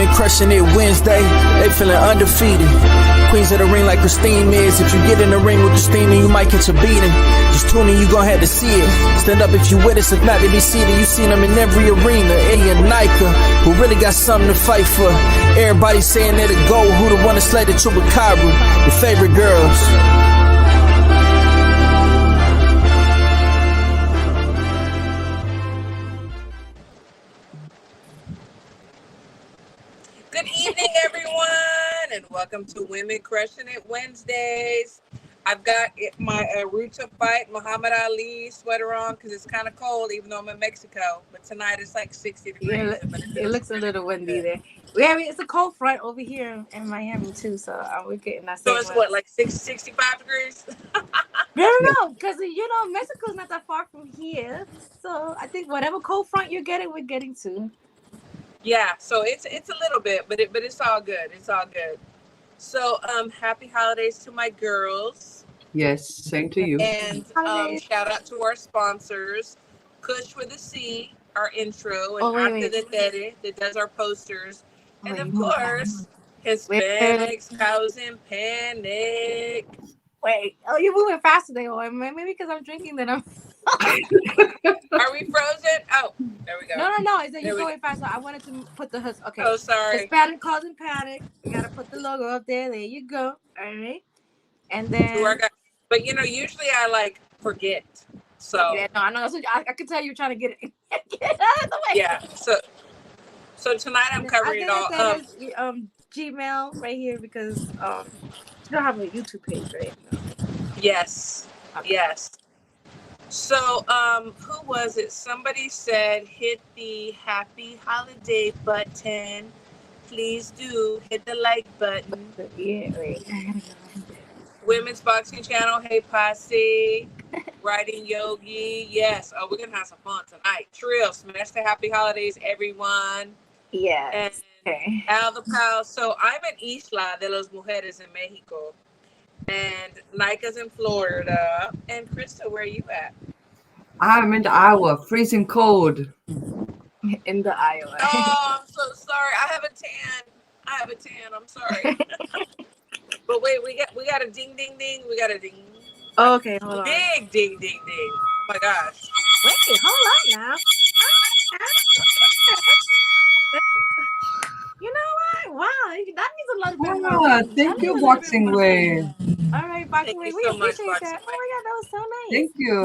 Women crushing it Wednesday, they feeling undefeated. Queens of the ring like Christine is. If you get in the ring with Christine, you might catch a beating. Just tune in, you gon' have to see it. Stand up if you with us, if not to be seated. You seen them in every arena. Eddie and Nika, who really got something to fight for. Everybody saying they're the GOAT, who the one that slayed the Chupacabra. Your favorite girls. Good evening, everyone, and welcome to Women Crushing It Wednesdays. I've got my Root to Fight Muhammad Ali sweater on because it's kind of cold, even though I'm in Mexico. But tonight it's like 60 degrees. Yeah, it looks a little windy there. It's a cold front over here in Miami too, so we're getting that. So it's what, like 65 degrees? No, because Mexico's not that far from here. So I think whatever cold front you're getting, we're getting to. Yeah, so it's a little bit, but it's all good. It's all good. So happy holidays to my girls. Yes, same to you. And shout out to our sponsors, Kush with a C, our intro, and Arte de Tere that does our posters, and of course Hispanics causing panic. Wait, you're moving faster than I am. Maybe because I'm drinking, then I'm. Are we frozen? Oh, there we go. No. Is that you're going faster? I wanted to put the okay. Oh, sorry. Hispanic causing panic. You gotta put the logo up there. There you go. All right. And then. But usually I forget. So. Yeah, no, I know. So I can tell you're trying to get it out of the way. Yeah. So tonight I'm covering it all. Gmail right here because you don't have a YouTube page, right? No. Yes. Okay. Yes. So, who was it? Somebody said, hit the happy holiday button. Please do hit the like button. Yeah, wait. Women's Boxing Channel, hey Posse. Writing Yogi, yes. Oh, we're going to have some fun tonight. Trill, smash the happy holidays, everyone. Yeah. And Al the Pal. So, I'm in Isla de las Mujeres in Mexico. And Nika's in Florida. And Krista, where are you at? I'm in Iowa, freezing cold. In the Iowa. Oh, I'm so sorry. I have a tan. I'm sorry. But wait, we got a ding ding ding. We got a ding. Oh, okay, hold on. Big ding ding ding. Oh my gosh. Wait, hold on now. You know what? Wow, that means a lot of background. Thank you, Boxing Wave. All right, Boxing Wave. We appreciate that. Oh my God, that was so nice. Thank you.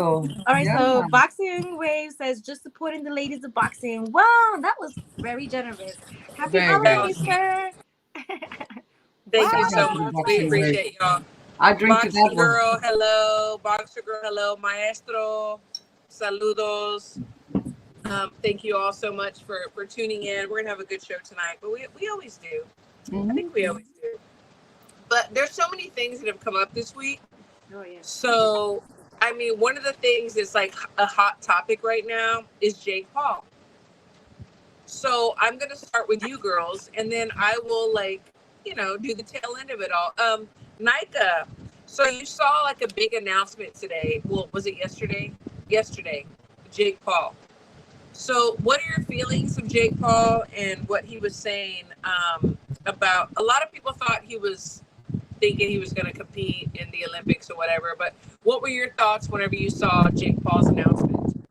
All right, so Boxing Wave says just supporting the ladies of boxing. Wow, that was very generous. Happy holidays, sir. Thank you so much. We appreciate y'all. I drink Boxer that girl, one. hello. Boxer girl, hello. Maestro, saludos. Thank you all so much for tuning in. We're gonna have a good show tonight, but we always do. Mm-hmm. I think we always do. But there's so many things that have come up this week. Oh yeah. So I mean, one of the things that's like a hot topic right now is Jake Paul. So I'm gonna start with you girls, and then I will do the tail end of it all. Nika, so you saw like a big announcement today. Well, was it yesterday? Yesterday, Jake Paul. So what are your feelings of Jake Paul and what he was saying about, a lot of people thought he was thinking he was going to compete in the Olympics or whatever, but what were your thoughts whenever you saw Jake Paul's announcement?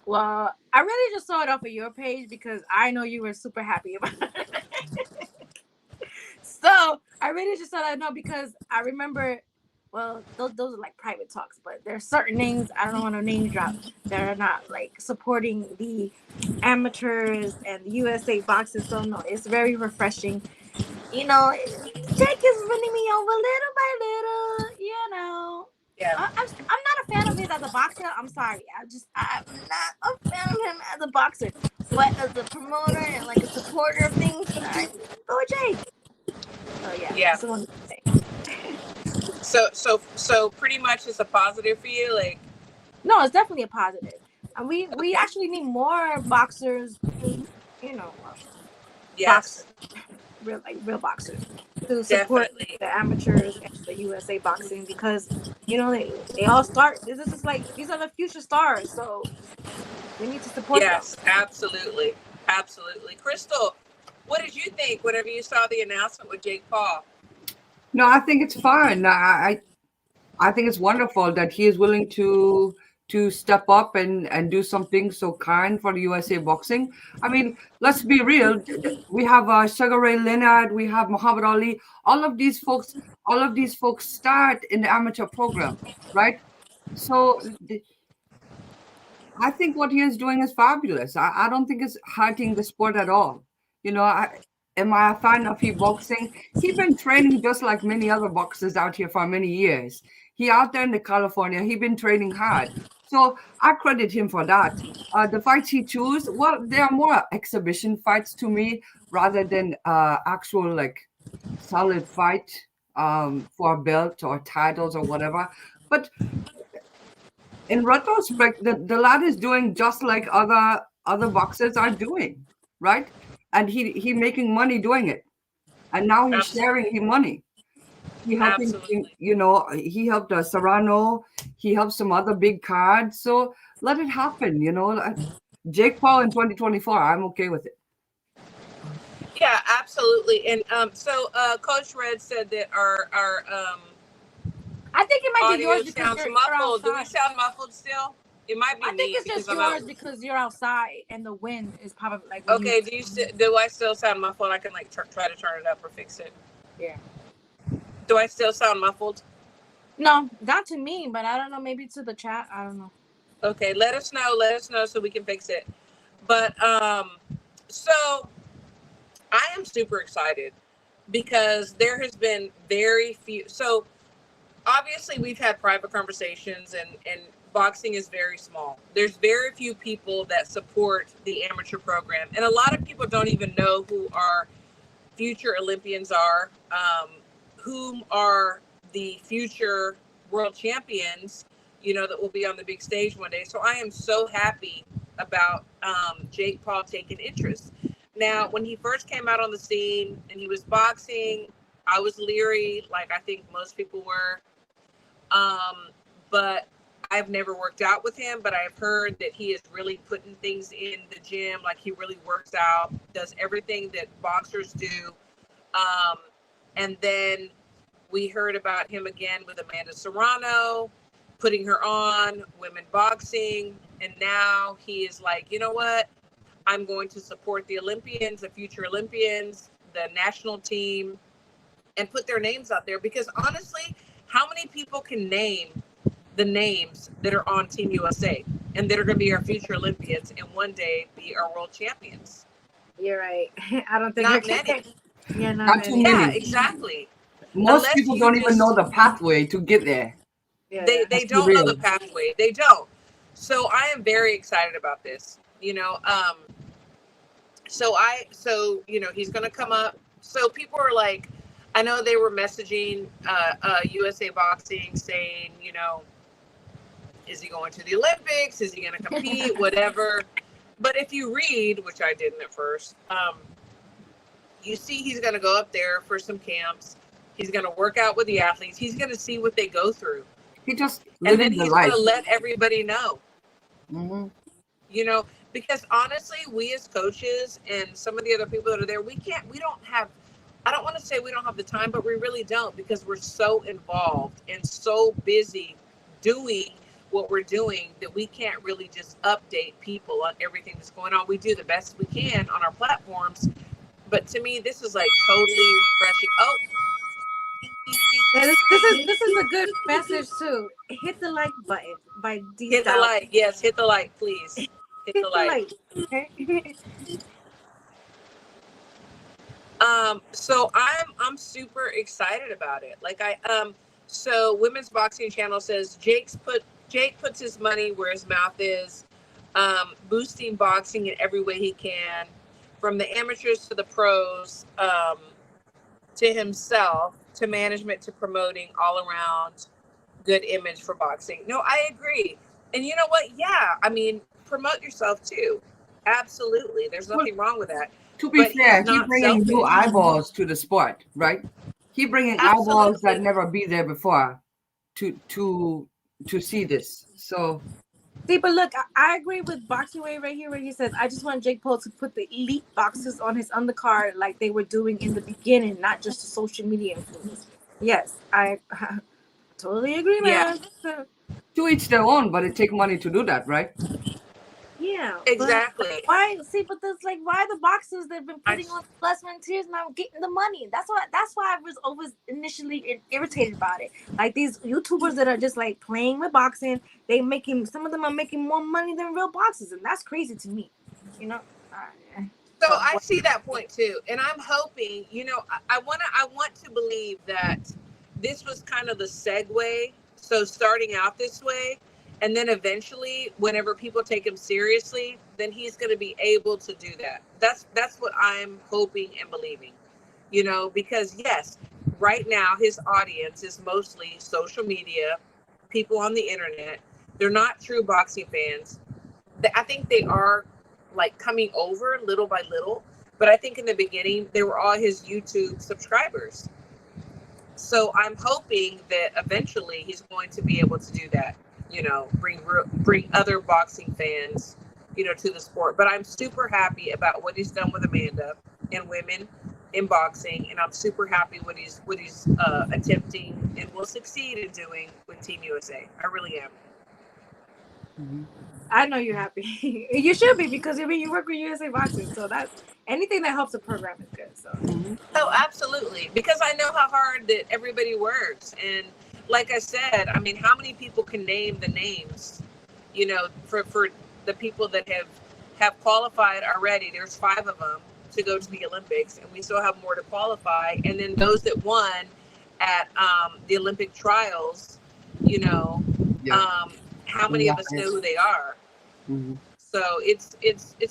Well, I really just saw it off of your page because I know you were super happy about it. So I really just thought because I remember, well, those are like private talks, but there's certain names, I don't want to name drop, that are not like supporting the amateurs and the USA boxing. So no, it's very refreshing. Jake is winning me over little by little, Yeah. I'm not a fan of him as a boxer. I'm sorry. I'm not a fan of him as a boxer. But as a promoter and like a supporter of things, I go with Jake. So yeah. That's the one to say. So pretty much it's a positive for you, like. No, it's definitely a positive. And we actually need more boxers, Yes. real boxers to support the amateurs and the USA boxing because they all start. This is like these are the future stars, so we need to support them. Yes, absolutely. Crystal, What did you think whenever you saw the announcement with Jake Paul? No, I think it's fun. I think it's wonderful that he is willing to step up and do something so kind for the USA boxing. I mean, let's be real. We have Sugar Ray Leonard, we have Muhammad Ali. All of these folks start in the amateur program, right? So I think what he is doing is fabulous. I don't think it's hurting the sport at all. You know, am I a fan of he boxing? He's been training just like many other boxers out here for many years. He out there in the California, he been training hard. So I credit him for that. The fights he choose, well, they are more exhibition fights to me rather than actual like solid fight for a belt or titles or whatever. But in retrospect, the lad is doing just like other boxers are doing, right? And he making money doing it, and now he's sharing his money. He helping, Absolutely. you know, he helped Serrano, he helped some other big cards. So let it happen, you know. Jake Paul in 2024, I'm okay with it. Yeah, absolutely. And so Coach Red said that our I think it might be audio yours because sounds you're muffled. Do we outside. sound muffled still? It might be I think me it's just because I'm yours out. because you're outside and the wind is probably like. When Okay, do I still sound muffled? I can like try to turn it up or fix it. Yeah. Do I still sound muffled? No, not to me, but I don't know. Maybe to the chat. I don't know. Okay, let us know so we can fix it. But so I am super excited because there has been very few. So obviously we've had private conversations and boxing is very small. There's very few people that support the amateur program. And a lot of people don't even know who our future Olympians are, whom are the future world champions, you know, that will be on the big stage one day. So I am so happy about Jake Paul taking interest. Now, when he first came out on the scene and he was boxing, I was leery, like I think most people were. But I've never worked out with him, but I've heard that he is really putting things in the gym. Like he really works out, does everything that boxers do. And then we heard about him again with Amanda Serrano, putting her on women boxing. And now he is like, you know what? I'm going to support the Olympians, the future Olympians, the national team, and put their names out there. Because honestly, how many people can name the names that are on Team USA and that are going to be our future Olympians and one day be our world champions? You're right. I don't think Not many. Yeah, Not too many. Yeah, many. exactly. Most Unless people you don't even just- know the pathway to get there. Yeah. They Let's be don't know real. the pathway. They don't. So I am very excited about this. You know, so you know, he's going to come up. So people are like, I know they were messaging USA Boxing saying, you know, is he going to the Olympics? Is he going to compete? Whatever. But if you read, which I didn't at first, you see he's going to go up there for some camps. He's going to work out with the athletes. He's going to see what they go through. He just And then living the he's life. going to let everybody know. Mhm. You know, because honestly, we as coaches and some of the other people that are there, we don't have, I don't want to say we don't have the time, but we really don't, because we're so involved and so busy doing what we're doing that we can't really just update people on everything that's going on. We do the best we can on our platforms. But to me, this is like totally refreshing. Oh, Yeah, this is a good message too. Hit the like button by D. hit the like. Yes, hit the like, please. Hit the like. Okay. So I'm super excited about it. Like so Women's Boxing Channel says Jake puts his money where his mouth is, boosting boxing in every way he can, from the amateurs to the pros, to himself, to management, to promoting all around good image for boxing. No, I agree. And you know what? Yeah, I mean, promote yourself too. Absolutely. There's nothing wrong with that. To be But fair, he's he not bringing new selfish. eyeballs to the sport, right? He bringing eyeballs that Absolutely. never be there before to see this. So See, but look, I agree with Boxing Way right here, where he says, "I just want Jake Paul to put the elite boxes on his undercard like they were doing in the beginning, not just the social media influence." Yes, I totally agree, Yeah, man. To each their own, but it takes money to do that, right? Yeah, but exactly. why? See, but that's like why the boxers they've been I putting on plus one tiers now getting the money. That's why I was always initially irritated about it. Like these YouTubers that are just like playing with boxing, some of them are making more money than real boxers, and that's crazy to me. You know. So But I see that point too, and I'm hoping, I want to believe that this was kind of the segue. So starting out this way, and then eventually, whenever people take him seriously, then he's going to be able to do that. That's what I'm hoping and believing, because yes, right now his audience is mostly social media, people on the internet. They're not true boxing fans. I think they are like coming over little by little, but I think in the beginning they were all his YouTube subscribers. So I'm hoping that eventually he's going to be able to do that. Bring other boxing fans, to the sport. But I'm super happy about what he's done with Amanda and women in boxing, and I'm super happy what he's attempting and will succeed in doing with Team USA. I really am. Mm-hmm. I know you're happy. You should be because you work with USA Boxing, so that's anything that helps the program is good. So. Mm-hmm. Oh, absolutely. Because I know how hard that everybody works. And like I said, I mean, how many people can name the names, for the people that have qualified already? There's 5 of them to go to the Olympics, and we still have more to qualify. And then those that won at the Olympic trials, how many of us know who they are? Mm-hmm. So it's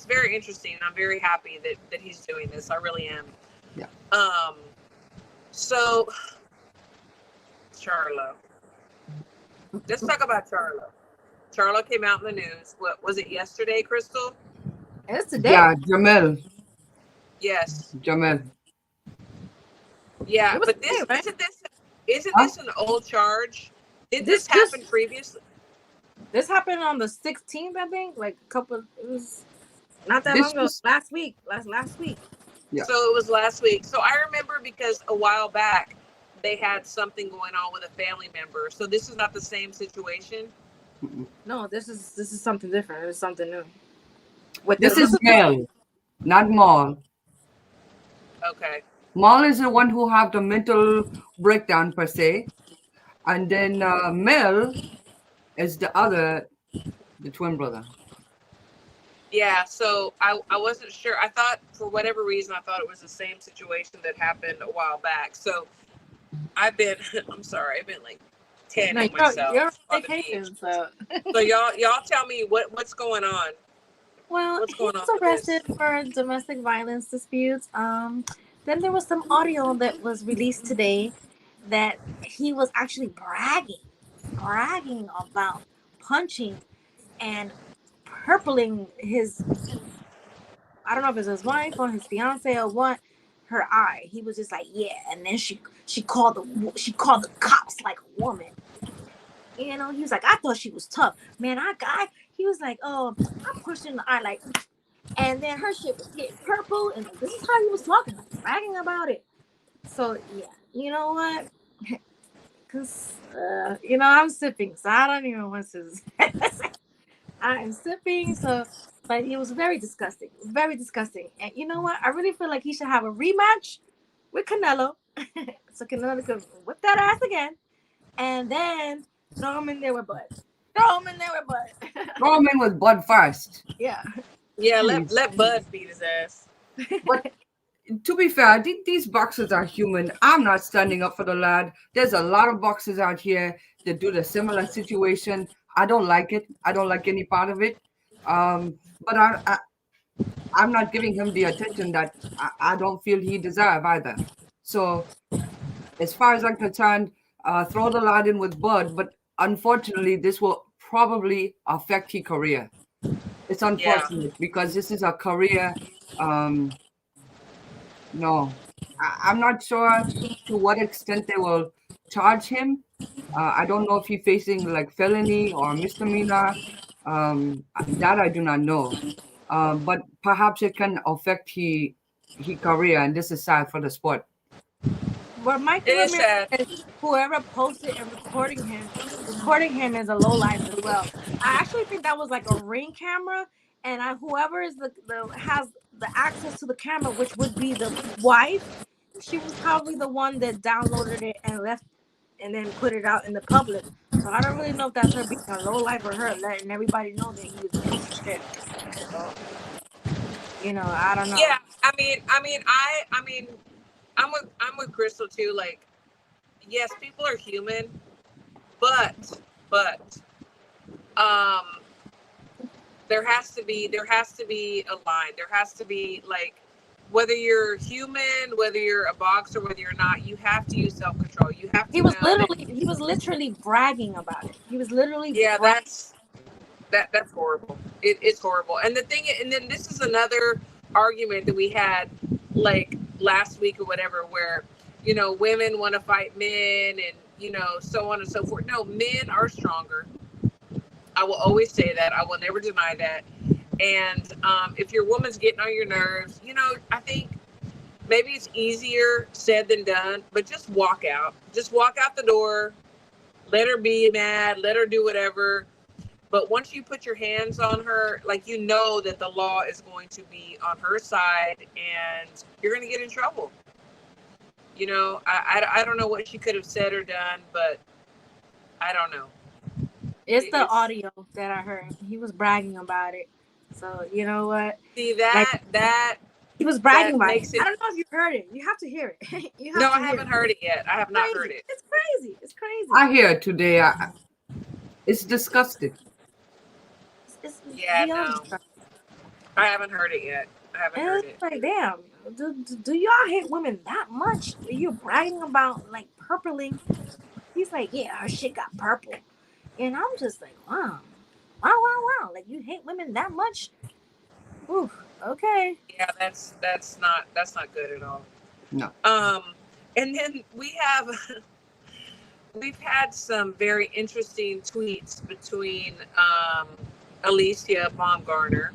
very interesting. I'm very happy that he's doing this. I really am. Yeah. So Charlo. Let's talk about Charlo. Charlo came out in the news. What was it yesterday, Crystal? It's today. Yeah, Jamel. Yes. Jamel. Yeah, It was but today, right? isn't this an old charge? Did this happen previously? This happened on the 16th, I think. Like it was not that This long ago. was- Last week. Last week. Yeah. So it was last week. So I remember because a while back they had something going on with a family member. So this is not the same situation. No, this is something different. It's something new. This is Mel, not Maul. Okay. Maul is the one who have the mental breakdown per se, and then Mel is the twin brother. Yeah, so I wasn't sure. I thought for whatever reason I thought it was the same situation that happened a while back. So I'm sorry, I've been like tanning myself. You're on on the vacation, beach. so. So y'all tell me what's going on. Well, What's he going was on with arrested this? for domestic violence disputes. Then there was some audio that was released today that he was actually bragging about punching and purpling his, I don't know if it's his wife or his fiance or what, her eye. He was just like, yeah, and then she called the cops like a woman. He was like, I thought she was tough, man. He was like, oh, I pushed her in the eye like, and then her shit was getting purple, and like, this is how he was talking, like bragging about it. So yeah, you know what? Because I'm sipping, so I don't even want to. I am sipping, so, but it was very disgusting, And you know what? I really feel like he should have a rematch with Canelo, so Canelo could whip that ass again, and then throw him in there with Bud. Throw him in with Bud first. Yeah. Yeah, let Bud beat his ass. But to be fair, these boxers are human. I'm not standing up for the lad. There's a lot of boxers out here that do the similar situation. I don't like it. I don't like any part of it. But I'm not giving him the attention that I don't feel he deserves either. So as far as I'm concerned, throw the lad in with Bud. But unfortunately, this will probably affect his career. It's unfortunate because this is a career. No, I'm not sure to what extent they will charge him. I don't know if he's facing like felony or misdemeanor. That I do not know. But perhaps it can affect he career, and this is sad for the sport. What It Michael is Ramirez sad. says, whoever posted and recording him is a low life as well. I actually think that was like a ring camera, and whoever is the has the access to the camera, which would be the wife, she was probably the one that downloaded it and left, and then put it out in the public. So I don't really know if that's her being a low life or her letting everybody know that he was a piece of shit. So, I don't know. Yeah, I mean, I'm with Crystal too. Like, yes, people are human, but um, there has to be a line. There has to be, like, whether you're human, whether you're a boxer, whether you're not, you have to use self control. You have to know that. He was literally bragging about it. He was literally Yeah, that's horrible. It's horrible. And the thing, and then this is another argument that we had, like, last week or whatever, where, women want to fight men, and, so on and so forth. No, men are stronger. I will always say that. I will never deny that. And if your woman's getting on your nerves, I think maybe it's easier said than done, but just walk out. Just walk out the door. Let her be mad. Let her do whatever. But once you put your hands on her, like, that the law is going to be on her side, and you're going to get in trouble. I don't know what she could have said or done, but I don't know. It's the audio that I heard. He was bragging about it. So, you know what? See, that he was bragging about makes it. I don't know if you heard it. You have to hear it. I haven't heard it yet. I have not heard it. It's crazy. It's crazy. I hear it today. It's disgusting. No. I haven't heard it yet. I haven't heard it. It's like, damn, do y'all hate women that much? Are you bragging about, like, purpling? He's like, yeah, her shit got purple. And I'm just like, wow. Like, you hate women that much? Ooh, okay. Yeah, that's not good at all. No. And then we've had some very interesting tweets between Alicia Baumgartner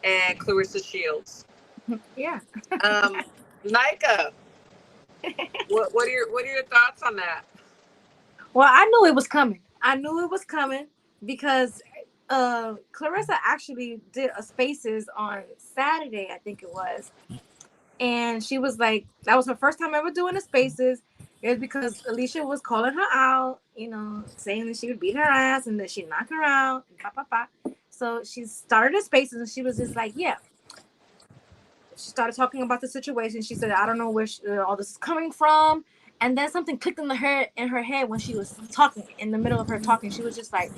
and Clarissa Shields. Yeah. Nika, what are your thoughts on that? Well, I knew it was coming. Because Clarissa actually did a Spaces on Saturday, I think it was. And she was like, that was her first time ever doing a Spaces. It was because Alicia was calling her out, saying that she would beat her ass and that she'd knock her out. So she started a Spaces, and she was just like, yeah. She started talking about the situation. She said, I don't know where all this is coming from. And then something clicked in her head when she was talking. In the middle of her talking, she was just like,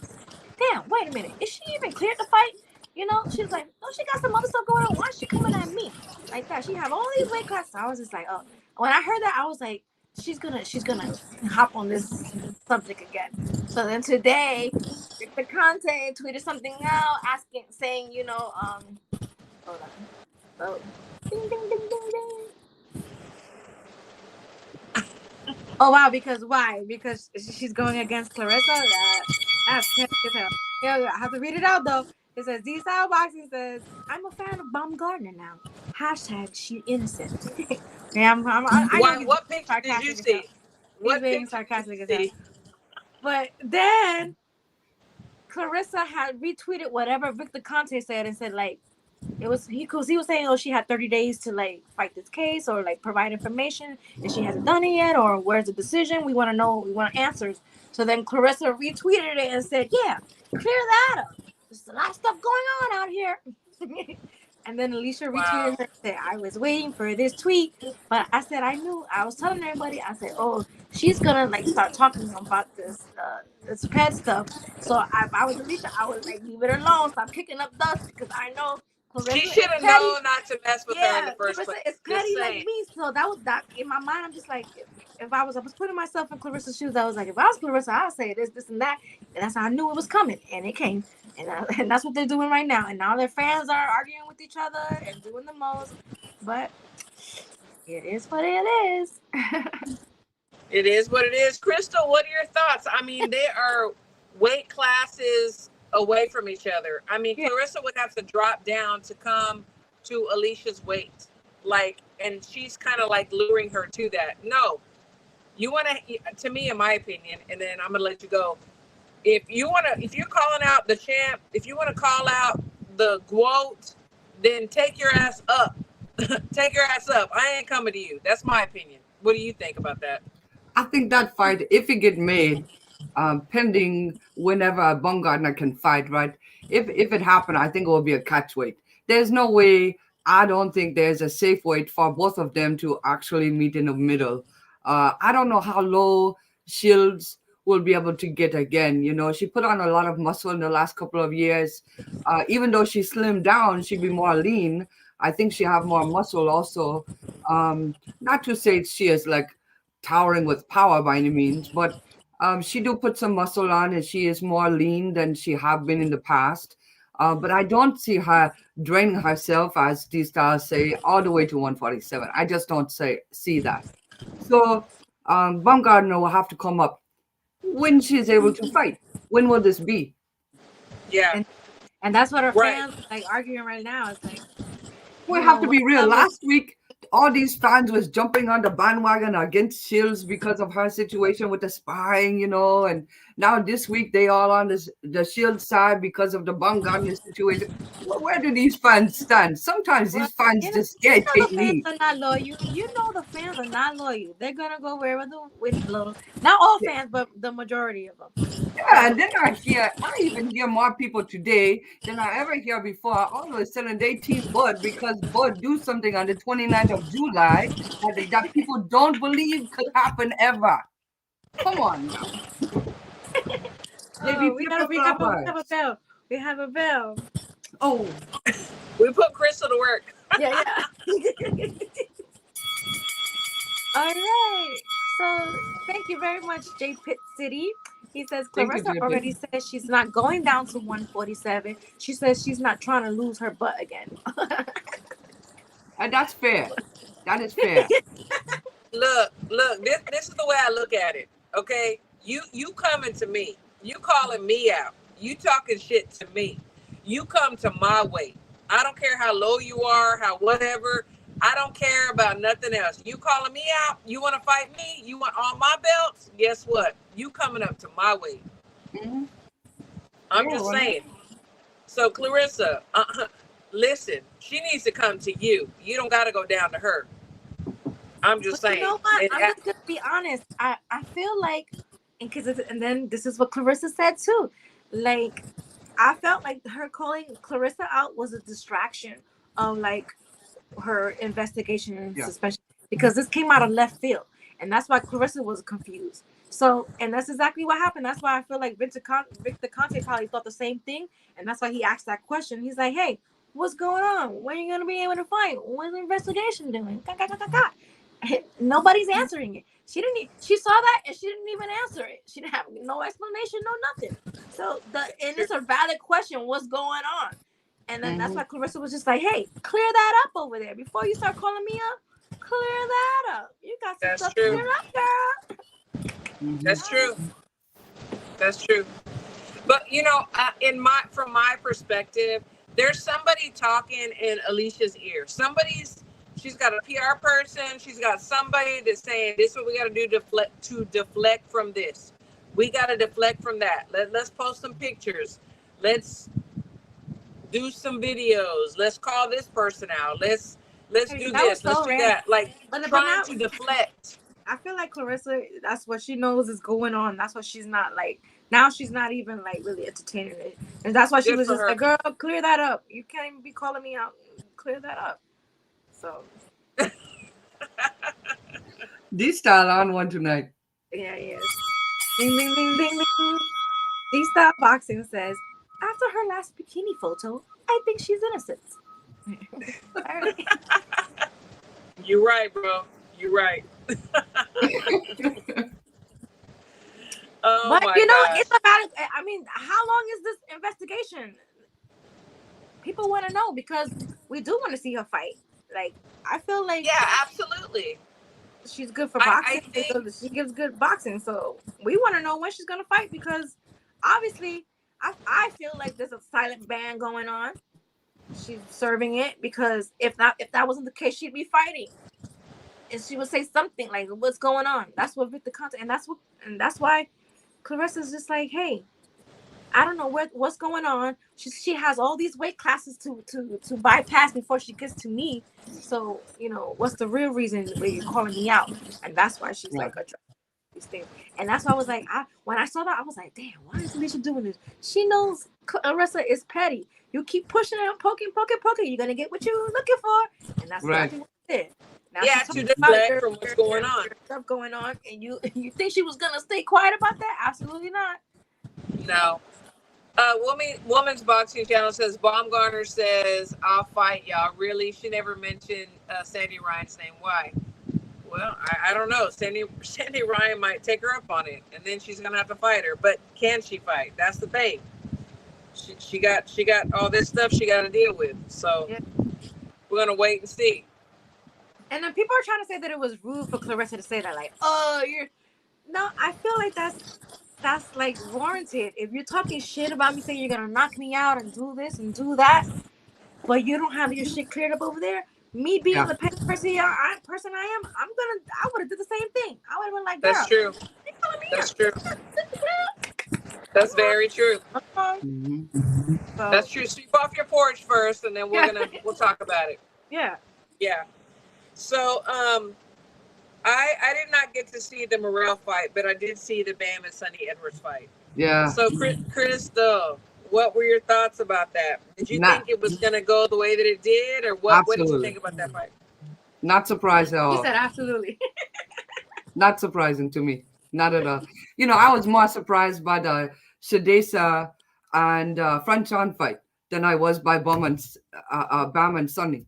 damn, wait a minute. Is she even cleared to fight? She was like, oh, she got some other stuff going on. Why is she coming at me like that? She have all these weight classes. I was just like, oh. When I heard that, I was like, she's gonna hop on this subject again. So then today, the content tweeted something out, saying, hold on. So, ding, ding, ding, ding, ding. Oh wow! Why? Because she's going against Clarissa. That's sick as hell. Yeah, I have to read it out though. It says D-Style Boxing says, "I'm a fan of Baumgartner now." # she innocent. Yeah, I know what picture did you see? What being sarcastic as hell. But then Clarissa had retweeted whatever Victor Conte said and said, like, he was saying, oh, she had 30 days to, like, fight this case or, like, provide information, and she hasn't done it yet, or where's the decision? We want to know. We want answers. So then Clarissa retweeted it and said, yeah, clear that up. There's a lot of stuff going on out here. And then Alicia retweeted her and said, I was waiting for this tweet, but I said, I was telling everybody, I said, oh, she's gonna, like, start talking about this pet stuff. So if I was Alicia, I would, like, leave it alone, stop kicking up dust, because I know Clarissa, she should have known not to mess with her in the first place. It's petty like me. So that was that in my mind. I'm just like, if I was putting myself in Clarissa's shoes, I was like, if I was Clarissa, I'd say this, and that. And that's how I knew it was coming, and it came. And that's what they're doing right now. And now their fans are arguing with each other and doing the most. But it is what it is. It is what it is. Crystal, what are your thoughts? I mean, there are weight classes away from each other. I mean, Yeah. Clarissa would have to drop down to come to Alicia's weight, like, and she's kind of like luring her to that. No, you want to me, in my opinion, and then I'm gonna let you go. If you're calling out the champ, if you want to call out the GWOAT, then take your ass up. Take your ass up. I ain't coming to you. That's my opinion. What do you think about that? I think that fight, if it get made, pending whenever a Baumgartner can fight, right? If it happened, I think it will be a catch weight. There's no way. I don't think there's a safe weight for both of them to actually meet in the middle. I don't know how low Shields will be able to get again. You know, she put on a lot of muscle in the last couple of years. Even though she slimmed down, she'd be more lean. I think she have more muscle also. Not to say she is like towering with power by any means, but she do put some muscle on, and she is more lean than she have been in the past. But I don't see her draining herself, as these stars say, all the way to 147. I just don't see that. So Baumgartner will have to come up when she's able to fight. When will this be? Yeah, And that's what our right. fans like arguing right now. It's like, We you have know, to be real. what- Last week, all these fans was jumping on the bandwagon against Shields because of her situation with the sparring, you know, and now this week they all on the Shields side because of the Baumgartner situation. Where do these fans stand? Sometimes well, these fans you know, just can't the take fans lead. are not loyal. You know the fans are not loyal. They're gonna go wherever the wind blows. Not all fans, but the majority of them. Yeah, and then I even hear more people today than I ever hear before. All of a sudden, they team Bud because Bud do something on the 29th of July that people don't believe could happen ever. Come on now. They be Oh, flipper we have a floppers. bell. We have a bell. Oh, We put Crystal to work. Yeah, yeah. All right. So thank you very much, J Pitt City. He says thank you, Clarissa JP. already says she's not going down to 147. She says she's not trying to lose her butt again. And that's fair. That is fair. Look. This is the way I look at it. Okay, you coming to me. You calling me out. You talking shit to me. You come to my weight. I don't care how low you are, how whatever. I don't care about nothing else. You calling me out? You want to fight me? You want all my belts? Guess what? You coming up to my weight. Mhm. I'm Yeah, just well, saying. So Clarissa, listen, she needs to come to you. You don't got to go down to her. I'm just But saying. you know what? And I'm just gonna be honest. I feel like, and then this is what Clarissa said too. Like, I felt like her calling Clarissa out was a distraction of like her investigation and yeah. suspension, because this came out of left field, and that's why Clarissa was confused. So, and that's exactly what happened. That's why I feel like Victor Conte probably thought the same thing, and that's why he asked that question. He's like, "Hey, what's going on? When are you gonna be able to fight? What's the investigation doing?" Nobody's answering it. She saw that and she didn't even answer it. She didn't have no explanation, no nothing. So and it's a valid question. What's going on? And then that's why Clarissa was just like, "Hey, clear that up over there before you start calling me up. Clear that up. You got some That's stuff true. to clear up, girl." That's true. That's true. But you know, from my perspective, there's somebody talking in Alicia's ear. She's got a PR person. She's got somebody that's saying, "This is what we got to do to deflect from this. We got to deflect from that. Let's post some pictures. Let's do some videos. Let's call this person out. Let's do this. Let's do that." Like trying to deflect. I feel like Clarissa, that's what she knows is going on. That's what she's not like. Now she's not even like really entertaining it. And that's why she was just like, "Girl, clear that up. You can't even be calling me out. Clear that up." So D-Style on one tonight. yeah, yes. Ding ding ding ding ding. D-Style Boxing says, after her last bikini photo, I think she's innocent. All right. You're right, bro. You're right. Oh, But you know, it's about. I mean, how long is this investigation? People want to know because we do want to see her fight. Like, I feel like absolutely. she's good for boxing. She gives good boxing, so we want to know when she's gonna fight because obviously I feel like there's a silent ban going on. She's serving it because if that wasn't the case, she'd be fighting. And she would say something like, "What's going on?" That's what with the content, and that's why Clarissa's just like, "Hey, I don't know what's going on. She has all these weight classes to bypass before she gets to me. So what's the real reason where you're calling me out?" And that's why she's Yeah. like these things. And that's why I was like, when I saw that, I was like, damn, why is Alicia doing this? She knows Clarissa is petty. You keep pushing her, poking, you're gonna get what you're looking for, and that's exactly what she did. Now Yeah, she's to talking about deflect from what's going on. your stuff going on, and you think she was gonna stay quiet about that? Absolutely not. No. Woman's Boxing Channel says Baumgartner says I'll fight y'all. Really, she never mentioned Sandy Ryan's name. Why? Well, I don't know. Sandy Ryan might take her up on it, and then she's gonna have to fight her. But can she fight? That's the thing. She got all this stuff she got to deal with. So Yeah. we're gonna wait and see. And then people are trying to say that it was rude for Clarissa to say that, like, "Oh, you're." No, I feel like that's like warranted. If you're talking shit about me, saying you're gonna knock me out and do this and do that, but you don't have your shit cleared up over there. Me being the petty person I am, I would have did the same thing. I would have been like, "Girl, That's true. you calling me That's out?" true. That's very true. Mm-hmm. So, That's true. Sweep off your porch first, and then we'll talk about it. yeah. Yeah. So I did not get to see the Morrell fight, but I did see the Bam and Sonny Edwards fight. Yeah. So Chris, what were your thoughts about that? Did you think it was going to go the way that it did, or what? What did you think about that fight? Not surprised at all. He said absolutely. Not surprising to me. Not at all. I was more surprised by the Shadesa and Franchon fight than I was by Bam and Sonny.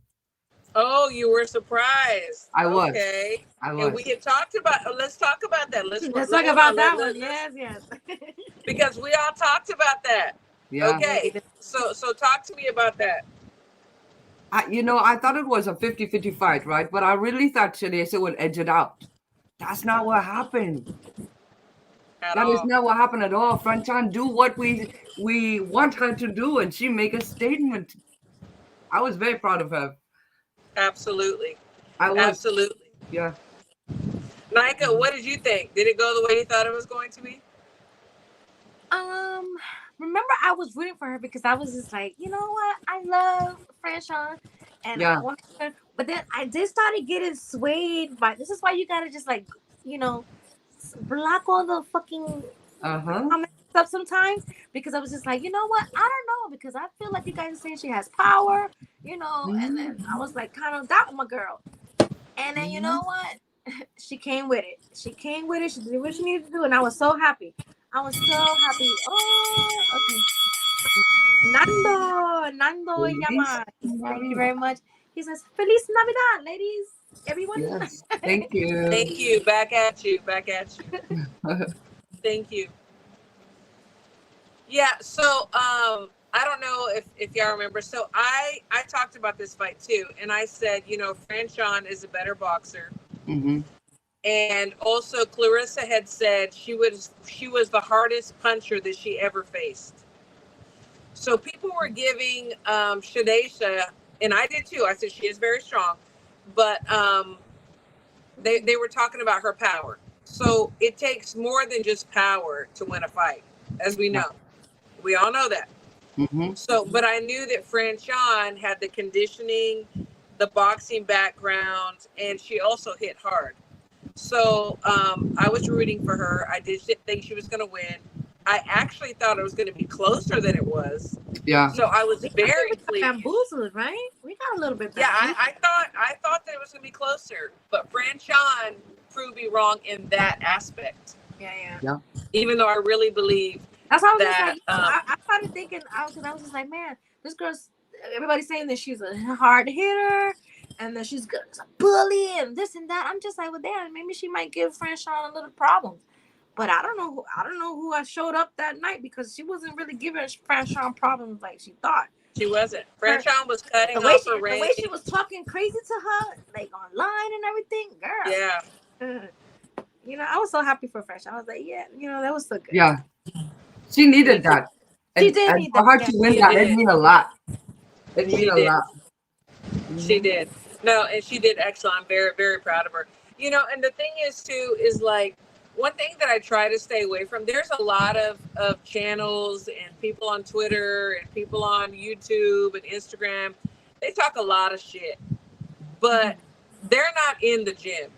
Oh, you were surprised. I was. Okay. I was. And we had talked about. Let's talk about that. Let's talk about that one. Yes. Because we all talked about that. Yeah. Okay. So talk to me about that. I thought it was a 50-50 fight, right? But I really thought Shadesa would edge it out. That's not what happened. That is not what happened at all. Franchon do what we want her to do, and she make a statement. I was very proud of her. Absolutely. I was. Absolutely. Yeah. Nika, what did you think? Did it go the way you thought it was going to be? Remember I was rooting for her because I was just like, you know what? I love Franchon, and I want her. But then I just started getting swayed by. This is why you gotta just like, block all the fucking comments stuff sometimes, because I was just like, you know what? I don't know, because I feel like you guys are saying she has power, and then I was like kind of doubting my girl. And then you know what? She came with it. She did what she needed to do, and I was so happy. Oh, okay. Nando Yama. Thank you very much. He says, Feliz Navidad, ladies. Everyone. Yes. Thank you. Thank you. Back at you. Thank you. Yeah, so I don't know if y'all remember. So I talked about this fight too, and I said, Franchon is a better boxer. Mm-hmm. And also Clarissa had said she was the hardest puncher that she ever faced. So people were giving Shadesha, and I did too. I said she is very strong, but they were talking about her power. So it takes more than just power to win a fight, as we know. We all know that. Mm-hmm. So, but I knew that Franchon had the conditioning, the boxing background, and she also hit hard. So I was rooting for her. I did think she was going to win. I actually thought it was going to be closer than it was. Yeah. So I was very pleased. Bamboozled, right? We got a little bit. Yeah, I thought that it was going to be closer, but Franchon proved me wrong in that aspect. Yeah. Even though I really believe that's how I was that. just like, I started thinking, I was just like, man, this girl's. Everybody's saying that she's a hard hitter, and that she's good as a bully, and this and that. I'm just like, well, damn, maybe she might give Franchon a little problem. But I don't know who I showed up that night, because she wasn't really giving Franchon problems like she thought. She wasn't. Franchon was cutting off her range. The way she was talking crazy to her, like online and everything, girl. Yeah. I was so happy for Franchon. I was like, yeah, that was so good. Yeah. She needed that. She And, did and need for that. her Yeah. to win She that, it did. mean a lot. It She mean a did. lot. She Mhm. did. No, and she did excellent. I'm very, very proud of her. You know, and the thing is too, is like one thing that I try to stay away from, there's a lot of channels and people on Twitter and people on YouTube and Instagram. They talk a lot of shit, but they're not in the gym.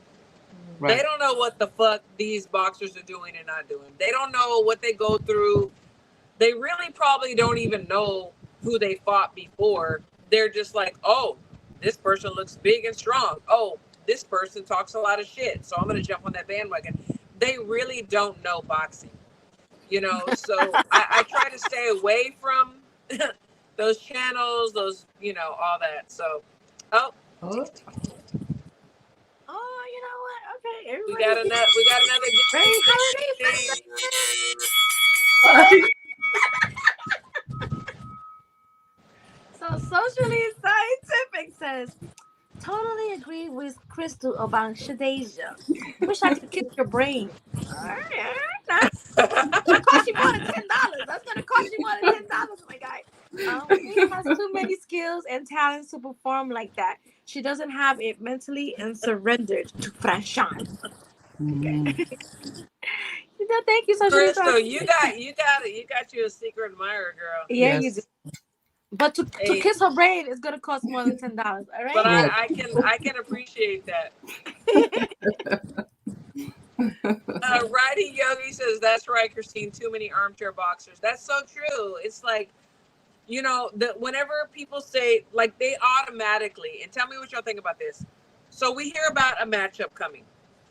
They Right. don't know what the fuck these boxers are doing and not doing. They don't know what they go through. They really probably don't even know who they fought before. They're just like, oh, this person looks big and strong. Oh, this person talks a lot of shit. So I'm going to jump on that bandwagon. They really don't know boxing, you know? So I try to stay away from those channels, those, you know, all that. So, oh, Oh, Oh, you know what? Okay, we got everybody's another, we got another very holiday thing. festive. sorry. So socially scientific says totally agree with Crystal about Shadeja. Wish I could kiss your brain. Alright, that's gonna cost you more than $10. That's gonna cost you more than $10, my guy. Queen has too many skills and talents to perform like that. She doesn't have it mentally and surrendered to Franchan. Okay. Mhm. Thank you, socially Crystal, scientific. you got you a secret admirer, girl. Yeah, you do. Yes. But to Hey, kiss her brain is gonna cost more than $10. All but right. Good. I can appreciate that. Righty Yogi says that's right, Christine. Too many armchair boxers. That's so true. It's like, you know, that whenever people say, like, they automatically, and tell me what y'all think about this. So we hear about a matchup coming.